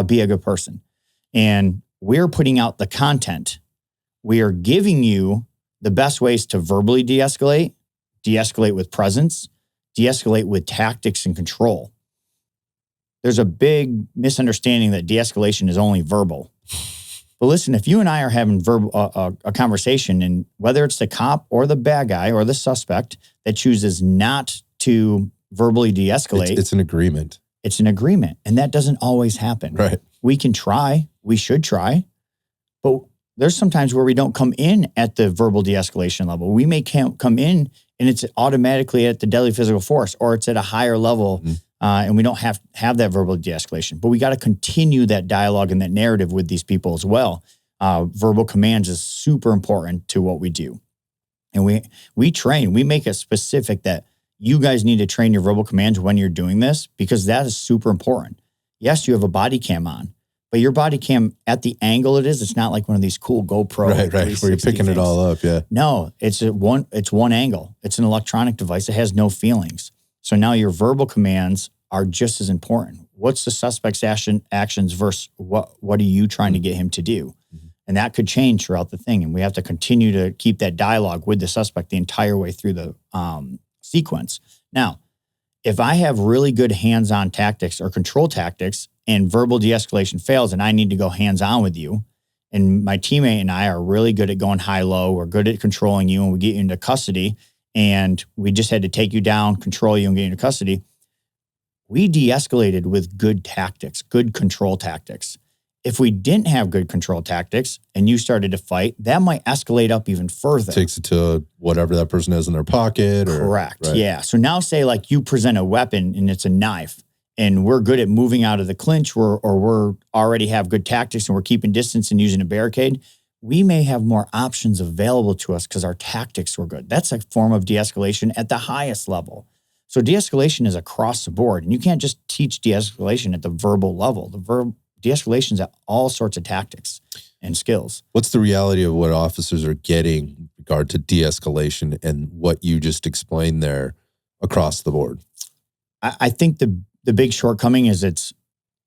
G: be a good person. And we're putting out the content. We are giving you the best ways to verbally de-escalate with presence, de-escalate with tactics and control. There's a big misunderstanding that de-escalation is only verbal. But listen, if you and I are having a conversation, and whether it's the cop or the bad guy or the suspect that chooses not to verbally de-escalate.
A: It's an agreement.
G: It's an agreement. And that doesn't always happen.
A: Right.
G: We can try. We should try. But there's sometimes where we don't come in at the verbal de-escalation level. We may come in and it's automatically at the deadly physical force, or it's at a higher level. Mm-hmm. And we don't have that verbal de-escalation. But we got to continue that dialogue and that narrative with these people as well. Verbal commands is super important to what we do. And we train. We make it specific that you guys need to train your verbal commands when you're doing this, because that is super important. Yes, you have a body cam on, but your body cam at the angle it's not like one of these cool GoPro.
A: Right, where you're picking it all up, yeah.
G: No, it's one angle. It's an electronic device. It has no feelings. So now your verbal commands are just as important. What's the suspect's actions versus what are you trying to get him to do? Mm-hmm. And that could change throughout the thing. And we have to continue to keep that dialogue with the suspect the entire way through the sequence. Now, if I have really good hands-on tactics or control tactics and verbal de-escalation fails and I need to go hands-on with you, and my teammate and I are really good at going high-low, we're good at controlling you, and we get you into custody, and we just had to take you down, control you, and get you into custody, we de-escalated with good tactics, good control tactics. If we didn't have good control tactics and you started to fight, that might escalate up even further.
A: Takes it to whatever that person has in their pocket.
G: Correct. Right. Yeah. So now say like you present a weapon and it's a knife, and we're good at moving out of the clinch, or we're already have good tactics and we're keeping distance and using a barricade. We may have more options available to us because our tactics were good. That's a form of de-escalation at the highest level. So de-escalation is across the board, and you can't just teach de-escalation at the verbal level. De-escalation is at all sorts of tactics and skills.
A: What's the reality of what officers are getting in regard to de-escalation and what you just explained there? across the board?
G: I think the big shortcoming is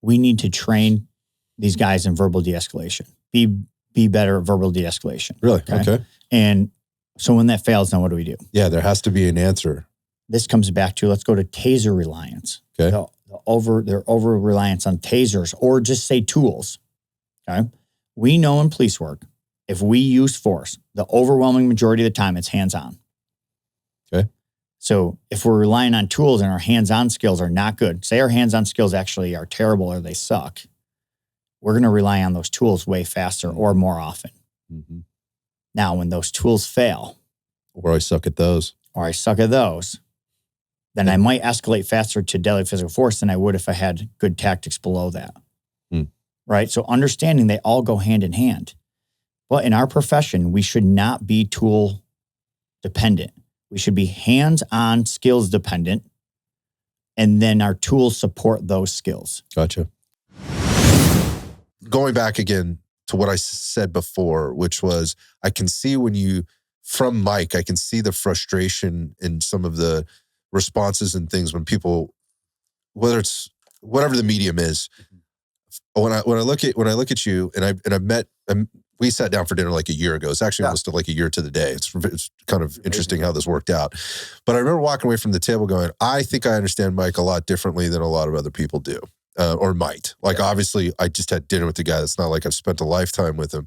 G: we need to train these guys in verbal de-escalation. Be better at verbal de-escalation.
A: Really? Okay.
G: And so when that fails, then what do we do?
A: Yeah, there has to be an answer.
G: This comes back to, let's go to taser reliance.
A: Okay.
G: Their over reliance on tasers, or just say tools. Okay. We know in police work, if we use force, the overwhelming majority of the time it's hands-on.
A: Okay.
G: So if we're relying on tools and our hands-on skills are not good, say our hands-on skills actually are terrible or they suck, we're going to rely on those tools way faster or more often.
A: Mm-hmm.
G: Now, when those tools fail,
A: or I suck at those,
G: then I might escalate faster to deadly physical force than I would if I had good tactics below that. Right? So understanding they all go hand in hand. But in our profession, we should not be tool dependent. We should be hands-on skills dependent, and then our tools support those skills.
A: Gotcha. Going back again to what I said before, which was, I can see from Mike, I can see the frustration in some of the responses and things when people, whether it's whatever the medium is, when I look at you, and I've met, we sat down for dinner like a year ago. It's actually almost like a year to the day. It's kind of interesting how this worked out. But I remember walking away from the table going, I think I understand Mike a lot differently than a lot of other people do, or might. Like, obviously, I just had dinner with the guy. It's not like I've spent a lifetime with him.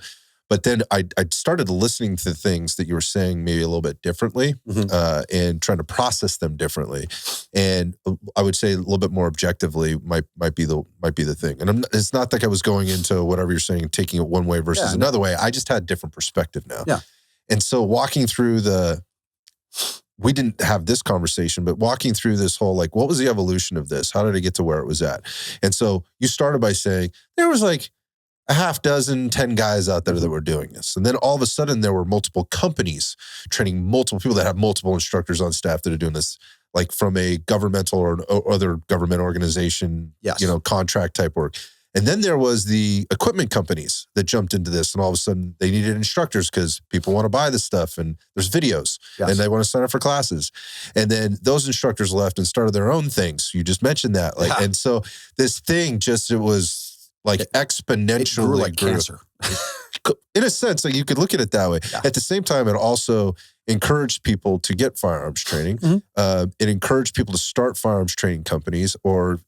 A: But then I started listening to things that you were saying maybe a little bit differently, and trying to process them differently. And I would say a little bit more objectively might be the thing. And it's not like I was going into whatever you're saying, taking it one way versus another way. I just had a different perspective now.
H: Yeah.
A: And so walking through we didn't have this conversation, but walking through this whole, like, what was the evolution of this? How did it get to where it was at? And so you started by saying there was like a half dozen, 10 guys out there that were doing this. And then all of a sudden there were multiple companies training multiple people that have multiple instructors on staff that are doing this, like from a governmental or other government organization, contract type work. And then there was the equipment companies that jumped into this, and all of a sudden they needed instructors because people want to buy this stuff and there's videos and they want to sign up for classes. And then those instructors left and started their own things. You just mentioned that. And so this thing it was like exponentially
H: grew like cancer.
A: In a sense, like, you could look at it that way. Yeah. At the same time, it also encouraged people to get firearms training. It encouraged people to start firearms training companies or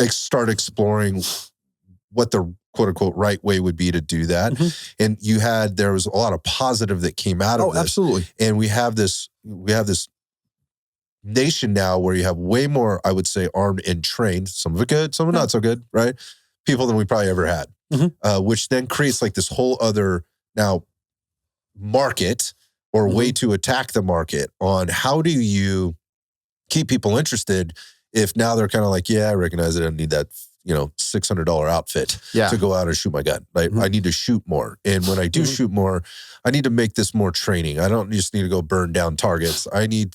A: start exploring what the quote unquote right way would be to do that. And there was a lot of positive that came out of this.
H: Absolutely.
A: And we have this nation now where you have way more, I would say, armed and trained, some of it good, some of it not so good, right? People than we probably ever had, which then creates like this whole other now market or way to attack the market on how do you keep people interested if now they're kind of like, I recognize it. I need that, $600 outfit to go out and shoot my gun. Right? I need to shoot more. And when I do shoot more, I need to make this more training. I don't just need to go burn down targets.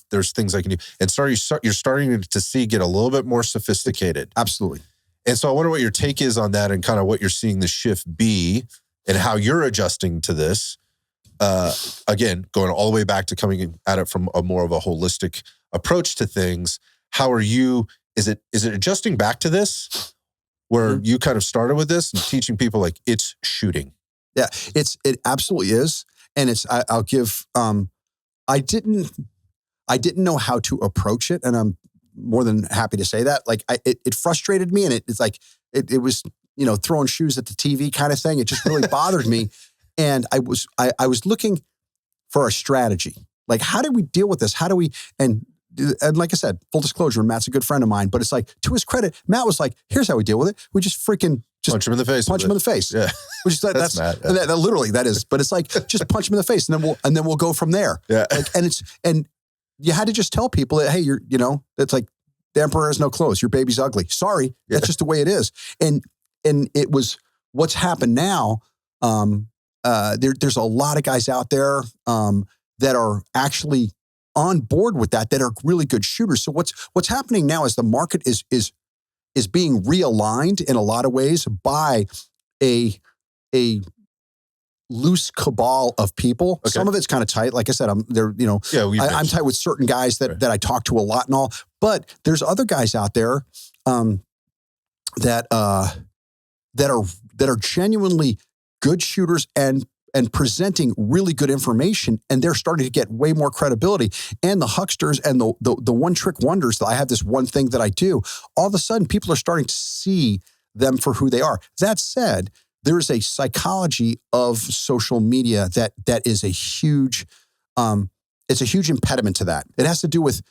A: There's things I can do. And you're starting to see get a little bit more sophisticated.
H: Absolutely.
A: And so I wonder what your take is on that and kind of what you're seeing the shift be and how you're adjusting to this. Again, going all the way back to coming at it from a more of a holistic approach to things. How are you, is it adjusting back to this where you kind of started with this and teaching people like it's shooting?
H: Yeah, it absolutely is. And I'll give, I didn't know how to approach it, and I'm more than happy to say that. Like, it frustrated me, and it's like it was throwing shoes at the TV kind of thing. It just really bothered me, and I was looking for a strategy. Like, how do we deal with this? How do we and like I said, full disclosure, Matt's a good friend of mine, but it's like, to his credit, Matt was like, "Here's how we deal with it. We just freaking
A: punch him in the face.
H: Punch him in the face."
A: Yeah,
H: which is that's Matt. Yeah. That literally that is. But it's like, just punch him in the face, and then we'll go from there.
A: Yeah,
H: like, and you had to just tell people that, hey, it's like the emperor has no clothes. Your baby's ugly. Sorry, that's just the way it is. And it was what's happened now. There's a lot of guys out there that are actually on board with that are really good shooters. So what's happening now is the market is being realigned in a lot of ways by a loose cabal of people.
A: Okay.
H: Some of it's kind of tight. Like I said, I'm tight with certain guys that I talk to a lot and all. But there's other guys out there that are genuinely good shooters and presenting really good information, and they're starting to get way more credibility. And the hucksters and the one trick wonders that I have this one thing that I do, all of a sudden people are starting to see them for who they are. That said, there's a psychology of social media that is a huge, it's a huge impediment to that. It has to do with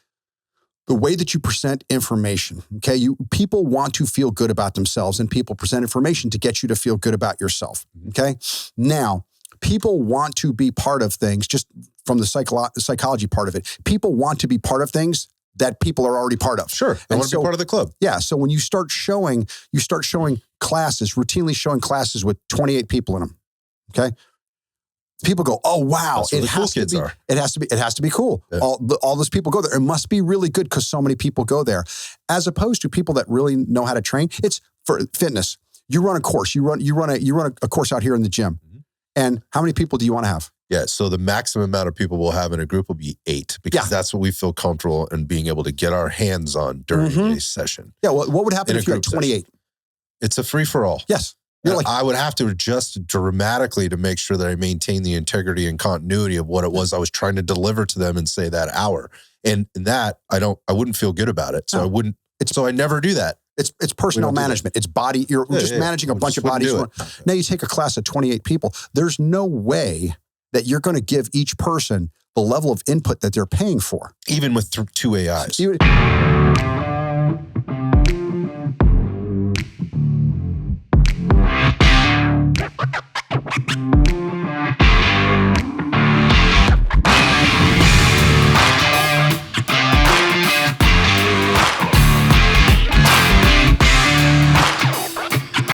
H: the way that you present information. Okay, people want to feel good about themselves, and people present information to get you to feel good about yourself. Okay, now people want to be part of things. Just from the psychology part of it, people want to be part of things that people are already part of.
A: Sure. They want to be part of the club.
H: Yeah. So when you start showing classes, routinely showing classes with 28 people in them. Okay. People go, oh wow,
A: That's where the cool kids are.
H: It has to be cool. Yeah. All those people go there. It must be really good because so many people go there, as opposed to people that really know how to train. It's for fitness. You run a course. You run a course out here in the gym. Mm-hmm. And how many people do you want to have?
A: Yeah, so the maximum amount of people we'll have in a group will be 8 because that's what we feel comfortable in being able to get our hands on during a session.
H: Yeah, well, what would happen if you had 28? Session.
A: It's a free-for-all.
H: Yes.
A: I would have to adjust dramatically to make sure that I maintain the integrity and continuity of what it was I was trying to deliver to them in, say, that hour. And that, I wouldn't feel good about it. So I never do that.
H: It's personnel management. It's body. You're just managing a bunch of bodies. Now you take a class of 28 people. There's no way that you're going to give each person the level of input that they're paying for.
A: Even with 2 AIs.